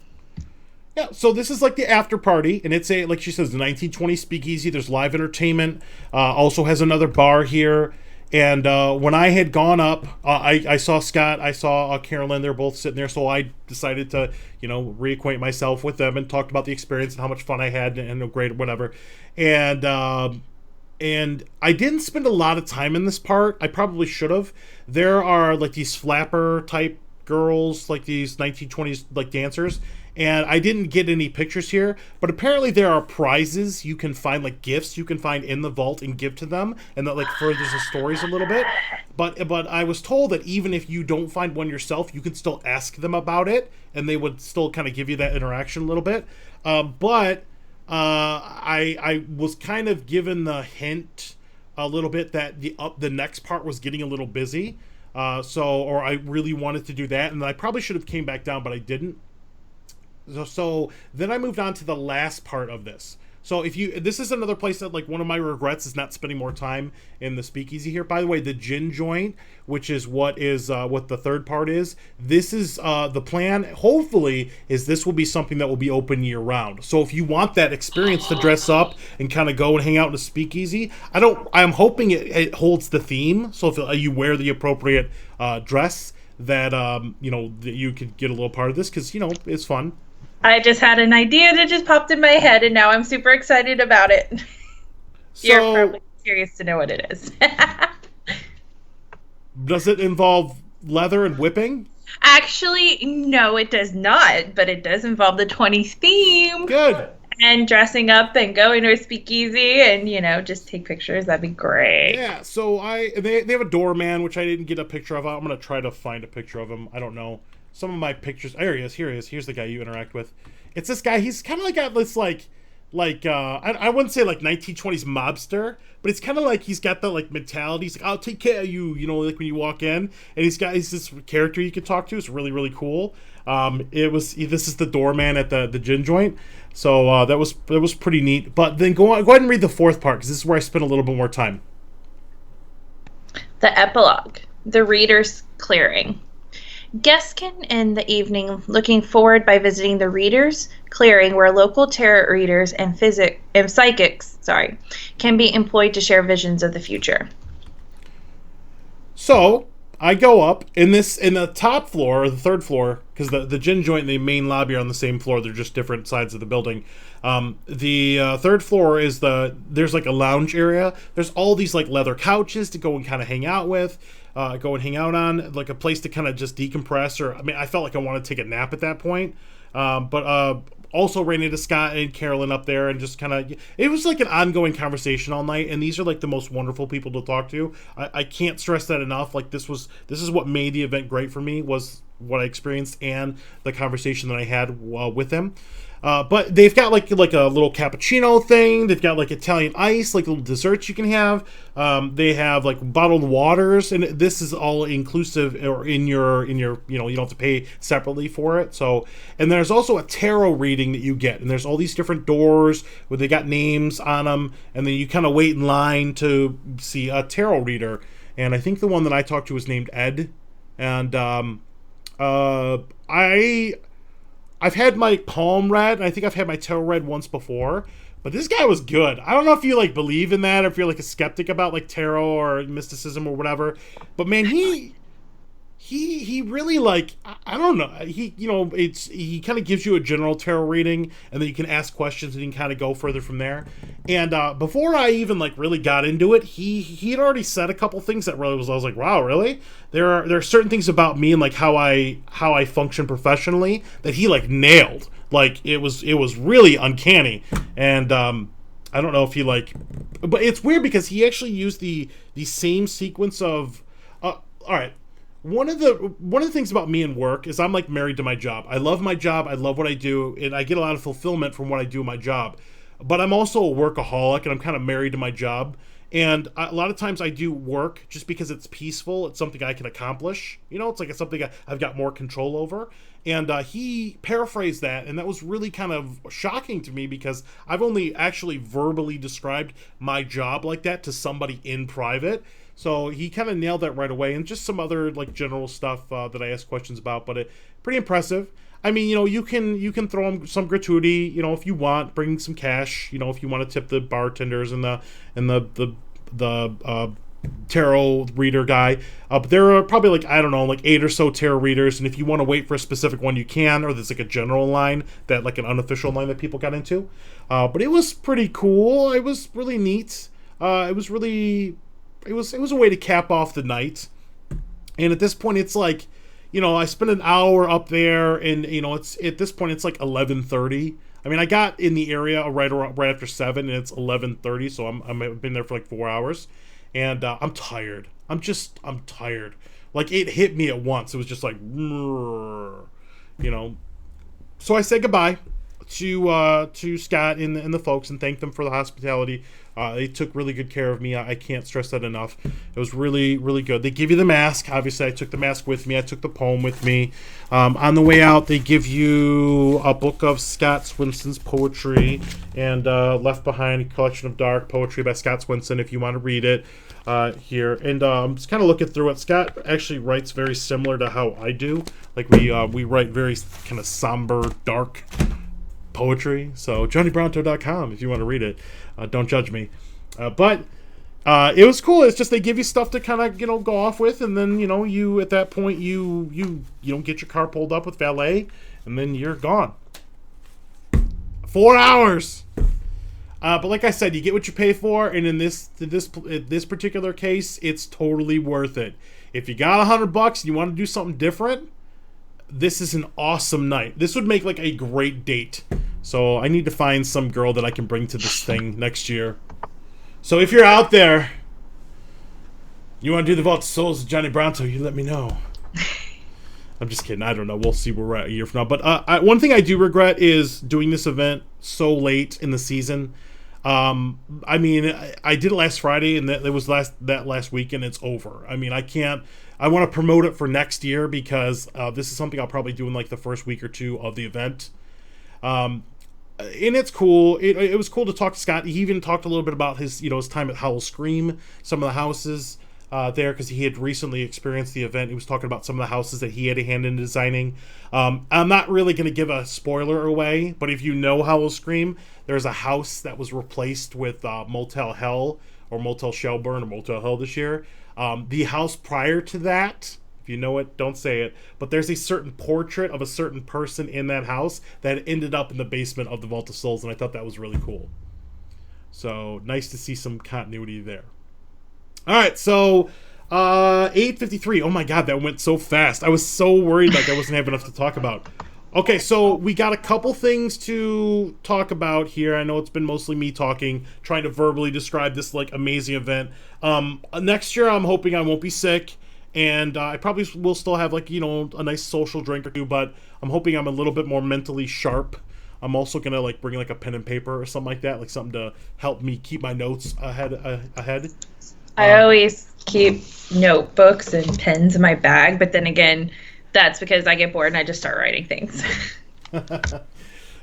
S2: Yeah, so this is like the after party, and it's like she says, the 1920s speakeasy. There's live entertainment. Also has another bar here. And when I had gone up, I saw Scott, I saw Carolyn, they're both sitting there, so I decided to, reacquaint myself with them and talked about the experience and how much fun I had and great, whatever. And I didn't spend a lot of time in this part. I probably should have. There are like these flapper type girls, like these 1920s like dancers, and I didn't get any pictures here, but apparently there are prizes you can find, like gifts you can find in the vault and give to them, and that like furthers the stories a little bit. But I was told that even if you don't find one yourself, you can still ask them about it, and they would still kind of give you that interaction a little bit. But I was kind of given the hint a little bit that the next part was getting a little busy. Or I really wanted to do that, and I probably should have came back down, but I didn't. So then I moved on to the last part of this. So this is another place that like one of my regrets is not spending more time in the speakeasy here. By the way, the gin joint, which is what the third part is. This is the plan. Hopefully, is this will be something that will be open year round. So if you want that experience to dress up and kind of go and hang out in a speakeasy, I'm hoping it holds the theme. So if you wear the appropriate dress, that you could get a little part of this because it's fun.
S3: I just had an idea that just popped in my head, and now I'm super excited about it. You're probably curious to know what it is.
S2: Does it involve leather and whipping?
S3: Actually, no, it does not, but it does involve the 20s theme.
S2: Good.
S3: and dressing up and going to a speakeasy and, just take pictures. That'd be great.
S2: Yeah, so they have a doorman, which I didn't get a picture of. I'm gonna try to find a picture of him. I don't know. Some of my pictures. There he is. Here he is. Here's the guy you interact with. It's this guy. He's kind of like got this I wouldn't say like 1920s mobster, but it's kind of like he's got that like mentality. He's like, I'll take care of you, like when you walk in, and he's this character you can talk to. It's really, really cool. This is the doorman at the gin joint, so that was pretty neat. But then go ahead and read the fourth part, because this is where I spent a little bit more time.
S3: The epilogue, the reader's clearing. Guests can end the evening looking forward by visiting the Reader's Clearing, where local tarot readers and psychics can be employed to share visions of the future.
S2: So I go up in the top floor, or the third floor, because the gin joint and the main lobby are on the same floor. They're just different sides of the building. The third floor is there's like a lounge area. There's all these like leather couches to go and kind of hang out with. Go and hang out on, like a place to kind of just decompress, I felt like I wanted to take a nap at that point. But also ran into Scott and Carolyn up there, and just kind of, it was like an ongoing conversation all night, and these are like the most wonderful people to talk to. I can't stress that enough. Like this is what made the event great for me, was what I experienced and the conversation that I had with them. But they've got like a little cappuccino thing. They've got like Italian ice, like little desserts you can have. They have like bottled waters, and this is all inclusive, or in your you don't have to pay separately for it. So, and there's also a tarot reading that you get, and there's all these different doors where they got names on them, and then you kind of wait in line to see a tarot reader. And I think the one that I talked to was named Ed, and I've had my palm read, and I think I've had my tarot read once before, but this guy was good. I don't know if you like believe in that, or if you're like a skeptic about like tarot or mysticism or whatever, but man, he really, like, I don't know, he kind of gives you a general tarot reading, and then you can ask questions and you can kind of go further from there. And before I even like really got into it, he had already said a couple things that really I was like, wow, really? There are certain things about me and like how I function professionally that he like nailed. Like it was really uncanny. And I don't know if he like, but it's weird because he actually used the same sequence of all right. One of the things about me and work is I'm like married to my job. I love my job. I love what I do, and I get a lot of fulfillment from what I do in my job. But I'm also a workaholic, and I'm kind of married to my job. And a lot of times I do work just because it's peaceful. It's something I can accomplish. It's like it's something I've got more control over. And he paraphrased that, and that was really kind of shocking to me because I've only actually verbally described my job like that to somebody in private. So he kind of nailed that right away, and just some other like general stuff that I asked questions about, but pretty impressive. I mean, you can throw him some gratuity, if you want, bring some cash, if you want to tip the bartenders and the tarot reader guy. But there are probably like, I don't know, like 8 or so tarot readers, and if you want to wait for a specific one, you can, or there's like a general line, that like an unofficial line that people got into. But it was pretty cool. It was really neat. It was a way to cap off the night. And at this point, it's like, I spent an hour up there, and it's at this point it's like 11:30. I mean, I got in the area right after 7, and it's 11:30, so I've been there for like 4 hours, and I'm tired. I'm tired. Like it hit me at once. It was just like, So I said goodbye to Scott and the folks, and thanked them for the hospitality. They took really good care of me. I can't stress that enough. It was really, really good. They give you the mask. Obviously, I took the mask with me. I took the poem with me. On the way out, they give you a book of Scott Swinson's poetry, and Left Behind, a collection of dark poetry by Scott Swinson, if you want to read it here. And just kind of looking through it. Scott actually writes very similar to how I do. Like we write very kind of somber, dark poetry. So JohnnyBronto.com if you want to read it. Don't judge me. But it was cool. It's just they give you stuff to kind of go off with, and then you at that point you get your car pulled up with valet, and then you're gone. 4 hours. But like I said, you get what you pay for, and in this particular case, it's totally worth it. If you got $100 and you want to do something different, this is an awesome night. This would make like a great date So I need to find some girl that I can bring to this thing next year. So if you're out there, you want to do the Vault of Souls with Johnny Bronto, you let me know. I'm just kidding. I don't know. We'll see where we're at a year from now. But one thing I do regret is doing this event so late in the season. I mean, I did it last Friday, and that was last week, and it's over. I mean, I can't. I want to promote it for next year because this is something I'll probably do in like the first week or two of the event. And it's cool. It was cool to talk to Scott. He even talked a little bit about his time at Howl-O-Scream, some of the houses there, because he had recently experienced the event. He was talking about some of the houses that he had a hand in designing. I'm not really going to give a spoiler away, but if you know Howl-O-Scream, there's a house that was replaced with Motel Hell or Motel Shelburne or Motel Hell this year. The house prior to that, if you know it, don't say it, but there's a certain portrait of a certain person in that house that ended up in the basement of the Vault of Souls, and I thought that was really cool. So nice to see some continuity there. All right, so 8:53. Oh my God, that went so fast. I was so worried like I wasn't having enough to talk about. Okay, so we got a couple things to talk about here. I know it's been mostly me talking, trying to verbally describe this like amazing event. Next year, I'm hoping I won't be sick, and I probably will still have like a nice social drink or two. But I'm hoping I'm a little bit more mentally sharp. I'm also gonna like bring like a pen and paper or something like that, like something to help me keep my notes ahead.
S3: I always keep notebooks and pens in my bag, but then again, that's because I get bored and I just start writing things.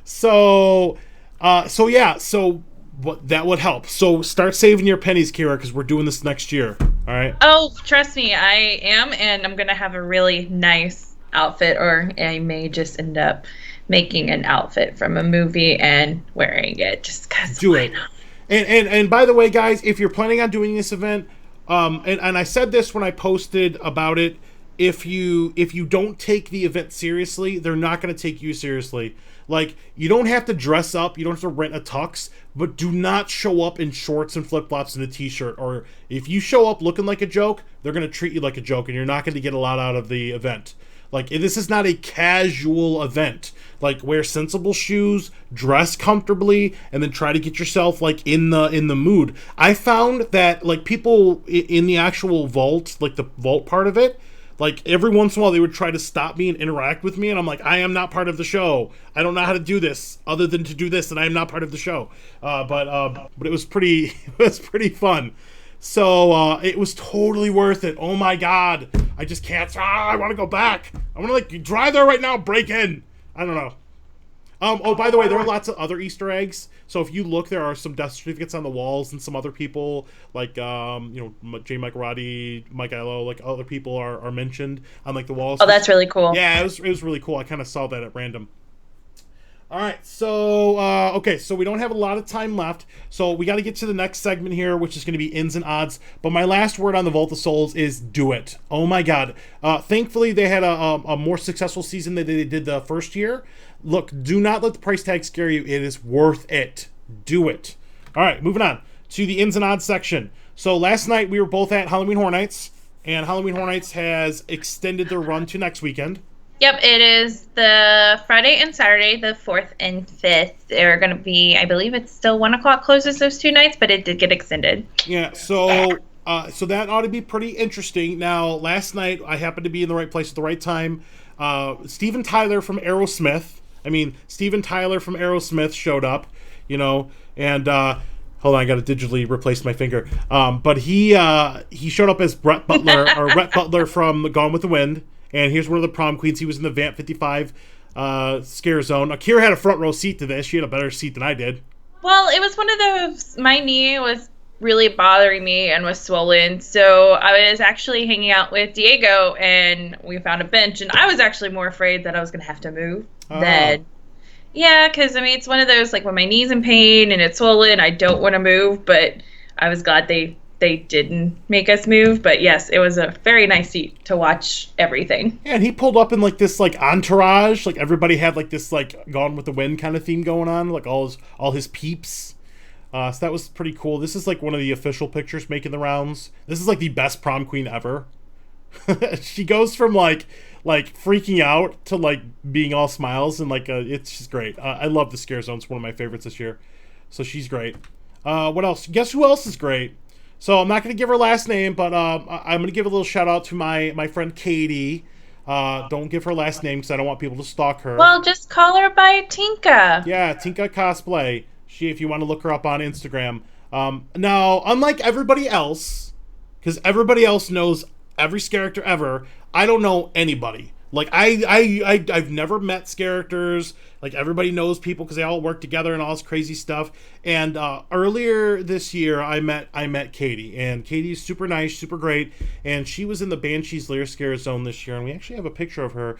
S2: So that would help. So start saving your pennies, Kira, because we're doing this next year. All right.
S3: Oh, trust me, I am, and I'm gonna have a really nice outfit, or I may just end up making an outfit from a movie and wearing it just because.
S2: Do it. And by the way, guys, if you're planning on doing this event, and I said this when I posted about it, if you don't take the event seriously, they're not going to take you seriously. Like, you don't have to dress up, you don't have to rent a tux, but do not show up in shorts and flip-flops and a t-shirt. Or if you show up looking like a joke, they're going to treat you like a joke, and you're not going to get a lot out of the event. Like, this is not a casual event. Like, wear sensible shoes, dress comfortably, and then try to get yourself, like, in the mood. I found that, like, people in the actual vault, like, the vault part of it, like, every once in a while they would try to stop me and interact with me, and I'm like, I am not part of the show. I don't know how to do this other than to do this, and I am not part of the show. But it was pretty fun. So it was totally worth it. Oh my God, I just can't. I want to go back. I want to like drive there right now, break in. I don't know. Oh, by the way, there are lots of other Easter eggs. So if you look, there are some death certificates on the walls, and some other people like J. Mike Roddy, Mike Illo, like other people are mentioned on like the walls.
S3: Oh, that's really cool.
S2: Yeah, it was really cool. I kind of saw that at random. All right, so okay, so we don't have a lot of time left, so we got to get to the next segment here, which is going to be ins and odds. But my last word on the Vault of Souls is do it. Oh my God! Thankfully, they had a more successful season than they did the first year. Look, do not let the price tag scare you. It is worth it. Do it. All right, moving on to the ins and odds section. So last night we were both at Halloween Horror Nights, and Halloween Horror Nights has extended their run to next weekend.
S3: Yep, it is the Friday and Saturday, the 4th and 5th. They're going to be, I believe it's still 1 o'clock closes those 2 nights, but it did get extended.
S2: Yeah, so that ought to be pretty interesting. Now, last night, I happened to be in the right place at the right time. Steven Tyler from Aerosmith showed up, and hold on, I got to digitally replace my finger. But he showed up as Rhett Butler from Gone with the Wind. And here's one of the prom queens. He was in the Vamp 55 scare zone. Akira had a front row seat to this. She had a better seat than I did.
S3: Well, it was one of those, my knee was really bothering me and was swollen. So I was actually hanging out with Diego, and we found a bench. And I was actually more afraid that I was going to have to move than... Yeah, because, I mean, it's one of those, like, when my knee's in pain and it's swollen, I don't want to move. But I was glad they didn't make us move, but yes, it was a very nice seat to watch everything.
S2: Yeah, and he pulled up in like this like entourage, like everybody had like this like Gone with the Wind kind of theme going on, like all his peeps. So that was pretty cool. This is like one of the official pictures making the rounds. This is like the best prom queen ever. She goes from like like freaking out to like being all smiles and like it's just great. I love the Scare Zone. It's one of my favorites this year. So she's great. What else? Guess who else is great? So I'm not going to give her last name, but I'm going to give a little shout out to my friend Katie. Don't give her last name because I don't want people to stalk her.
S3: Well, just call her by Tinka.
S2: Yeah, Tinka Cosplay. If you want to look her up on Instagram. Now, unlike everybody else, because everybody else knows every character ever, I don't know anybody. Like, I've never met characters. Like, everybody knows people because they all work together and all this crazy stuff. And earlier this year, I met Katie. And Katie's super nice, super great. And she was in the Banshees Lair Scare Zone this year. And we actually have a picture of her.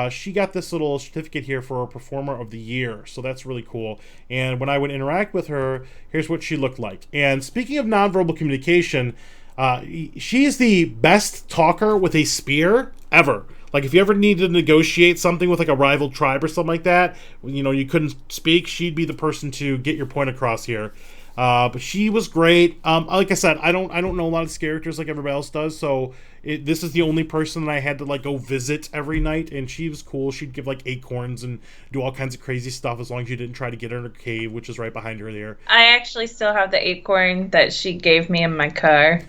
S2: She got this little certificate here for a Performer of the Year. So that's really cool. And when I would interact with her, here's what she looked like. And speaking of nonverbal communication, she is the best talker with a spear ever. Like, if you ever need to negotiate something with, like, a rival tribe or something like that, you know, you couldn't speak, she'd be the person to get your point across here. But she was great. Like I said, I don't know a lot of characters like everybody else does, so this is the only person that I had to, like, go visit every night, and she was cool. She'd give, like, acorns and do all kinds of crazy stuff as long as you didn't try to get her in her cave, which is right behind her there.
S3: I actually still have the acorn that she gave me in my car.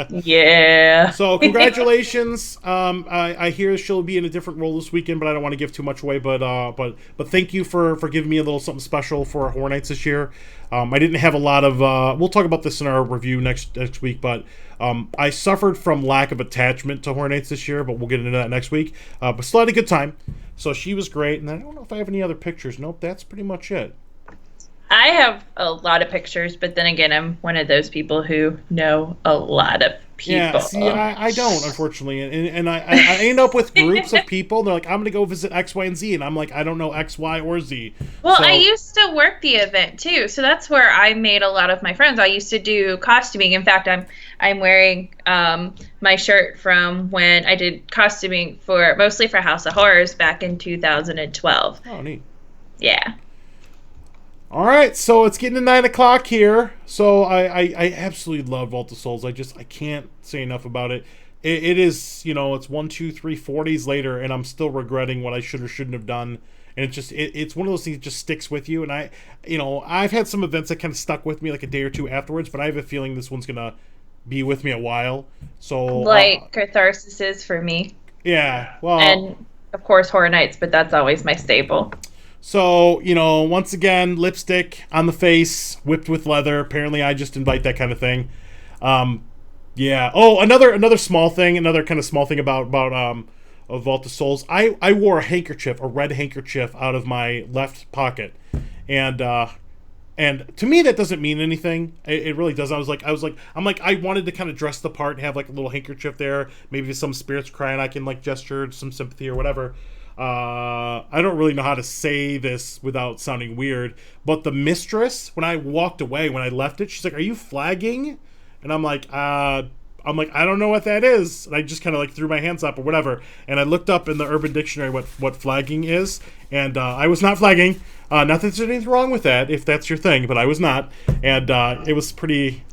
S3: Yeah.
S2: So, congratulations. I hear she'll be in a different role this weekend, but I don't want to give too much away, but thank you for giving me a little something special for Horror Nights this year. I didn't have a lot of... we'll talk about this in our review next week, but I suffered from lack of attachment to Horror Nights this year, but we'll get into that next week. But still had a good time. So she was great, and I don't know if I have any other pictures. Nope, that's pretty much it.
S3: I have a lot of pictures, but then again, I'm one of those people who know a lot of people.
S2: Yeah, see, I don't, unfortunately. And I end up with groups of people. They're like, I'm going to go visit X, Y, and Z. And I'm like, I don't know X, Y, or Z.
S3: Well, I used to work the event, too. So that's where I made a lot of my friends. I used to do costuming. In fact, I'm wearing my shirt from when I did costuming mostly for House of Horrors back in 2012.
S2: Oh, neat.
S3: Yeah.
S2: All right, so it's getting to 9 o'clock here. So I absolutely love Vault of Souls. I can't say enough about it. It is, it's 1, 2, 3, 4 days later, and I'm still regretting what I should or shouldn't have done. And it's one of those things that just sticks with you. And I've had some events that kind of stuck with me like a day or two afterwards, but I have a feeling this one's gonna be with me a while. So
S3: like Catharsis is for me.
S2: Yeah, well,
S3: and of course Horror Nights, but that's always my staple.
S2: So, once again, lipstick on the face, whipped with leather. Apparently, I just invite that kind of thing. Yeah. Oh, another small thing, about Vault of Souls. I wore a red handkerchief out of my left pocket, and to me that doesn't mean anything. It really doesn't. I wanted to kind of dress the part and have like a little handkerchief there. Maybe if some spirits crying, I can like gesture some sympathy or whatever. I don't really know how to say this without sounding weird, but the mistress, when I walked away, when I left it, she's like, "Are you flagging?" And I'm like, I don't know what that is. And I just kind of like threw my hands up or whatever. And I looked up in the Urban Dictionary what flagging is, and I was not flagging. Not that there's anything wrong with that if that's your thing, but I was not. And it was pretty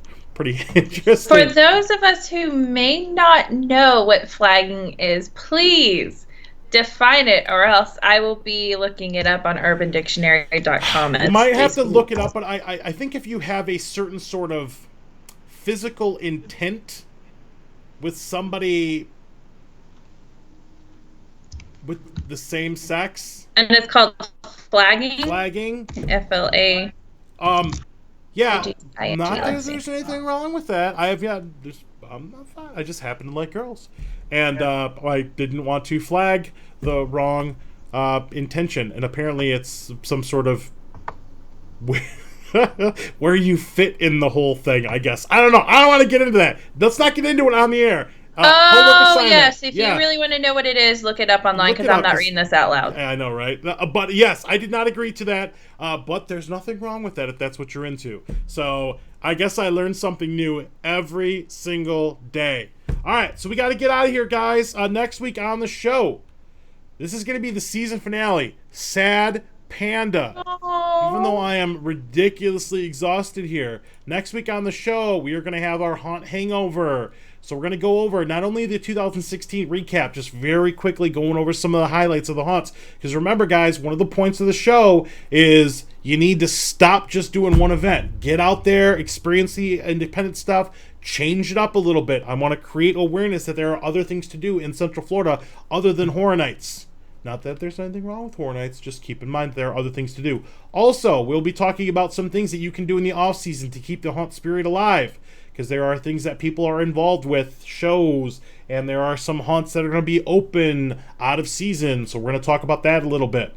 S2: interesting.
S3: For those of us who may not know what flagging is, please define it, or else I will be looking it up on urbandictionary.com.
S2: You might have to look it up, but I think if you have a certain sort of physical intent with somebody with the same sex,
S3: and it's called flagging. FLA.
S2: Yeah. Not that there's anything wrong with that. I'm not fine. I just happen to like girls. And I didn't want to flag the wrong intention. And apparently it's some sort of where you fit in the whole thing, I guess. I don't know. I don't want to get into that. Let's not get into it on the air.
S3: Yes. If you really want to know what it is, look it up online, because I'm not reading this out loud.
S2: I know, right? But yes, I did not agree to that. But there's nothing wrong with that if that's what you're into. So I guess I learned something new every single day. All right, so we got to get out of here, guys. Next week on the show, this is going to be the season finale. Sad Panda.
S3: Aww.
S2: Even though I am ridiculously exhausted here, next week on the show, we are going to have our Haunt Hangover. So we're going to go over not only the 2016 recap, just very quickly going over some of the highlights of the haunts. Because remember, guys, one of the points of the show is you need to stop just doing one event. Get out there, experience the independent stuff, change it up a little bit. I want to create awareness that there are other things to do in Central Florida other than Horror Nights. Not that there's anything wrong with Horror Nights, just keep in mind there are other things to do. Also, we'll be talking about some things that you can do in the off-season to keep the haunt spirit alive, because there are things that people are involved with, shows, and there are some haunts that are going to be open out of season, so we're going to talk about that a little bit.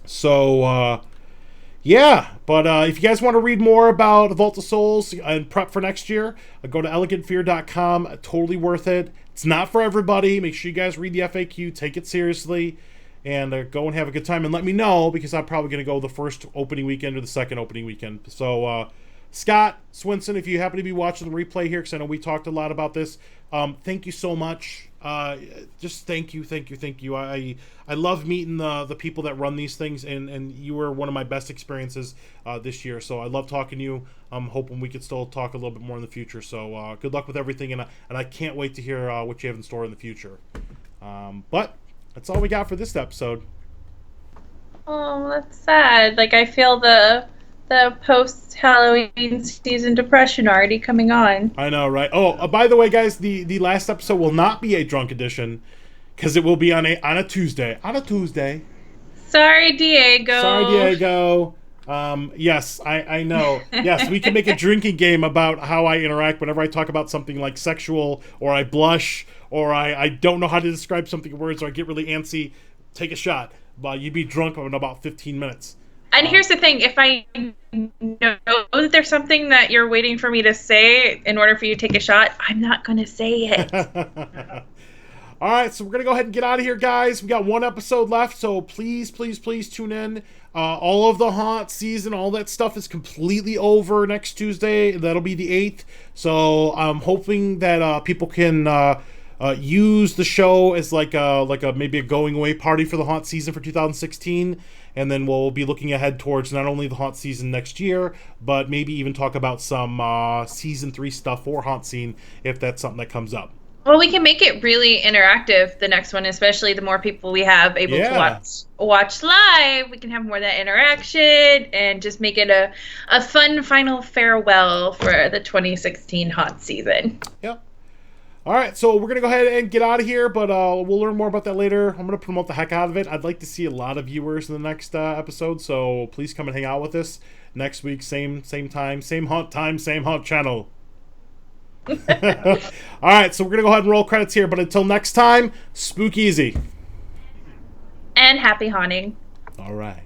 S2: So, yeah, but if you guys want to read more about Vault of Souls and prep for next year, go to elegantfear.com. Totally worth it. It's not for everybody. Make sure you guys read the FAQ, take it seriously, and go and have a good time. And let me know, because I'm probably going to go the first opening weekend or the second opening weekend. So, Scott Swinson, if you happen to be watching the replay here, because I know we talked a lot about this, thank you so much. Just thank you. I love meeting the people that run these things, and you were one of my best experiences this year. So I love talking to you. I'm hoping we could still talk a little bit more in the future. So good luck with everything, and I can't wait to hear what you have in store in the future. But that's all we got for this episode.
S3: Oh, that's sad. Like, I feel the post-Halloween season depression already coming on.
S2: I know, right? Oh, by the way, guys, the last episode will not be a drunk edition, because it will be on a Tuesday. On a Tuesday.
S3: Sorry, Diego.
S2: Yes, I know. Yes, we can make a drinking game about how I interact whenever I talk about something like sexual, or I blush, or I don't know how to describe something in words, or I get really antsy. Take a shot. You'd be drunk in about 15 minutes.
S3: And here's the thing, if I know that there's something that you're waiting for me to say in order for you to take a shot, I'm not going to say it.
S2: All right, so we're going to go ahead and get out of here, guys. We got one episode left, so please tune in. All of the haunt season, all that stuff is completely over next Tuesday. That'll be the 8th. So I'm hoping that people can use the show as like a maybe a going away party for the haunt season for 2016. And then we'll be looking ahead towards not only the haunt season next year, but maybe even talk about some season 3 stuff for HauntScene if that's something that comes up.
S3: Well, we can make it really interactive, the next one, especially the more people we have able to watch live. We can have more of that interaction and just make it a fun final farewell for the 2016 haunt season.
S2: Yep. All right, so we're going to go ahead and get out of here, but we'll learn more about that later. I'm going to promote the heck out of it. I'd like to see a lot of viewers in the next episode, so please come and hang out with us next week. Same time, same haunt channel. All right, so we're going to go ahead and roll credits here, but until next time, spook easy.
S3: And happy haunting.
S2: All right.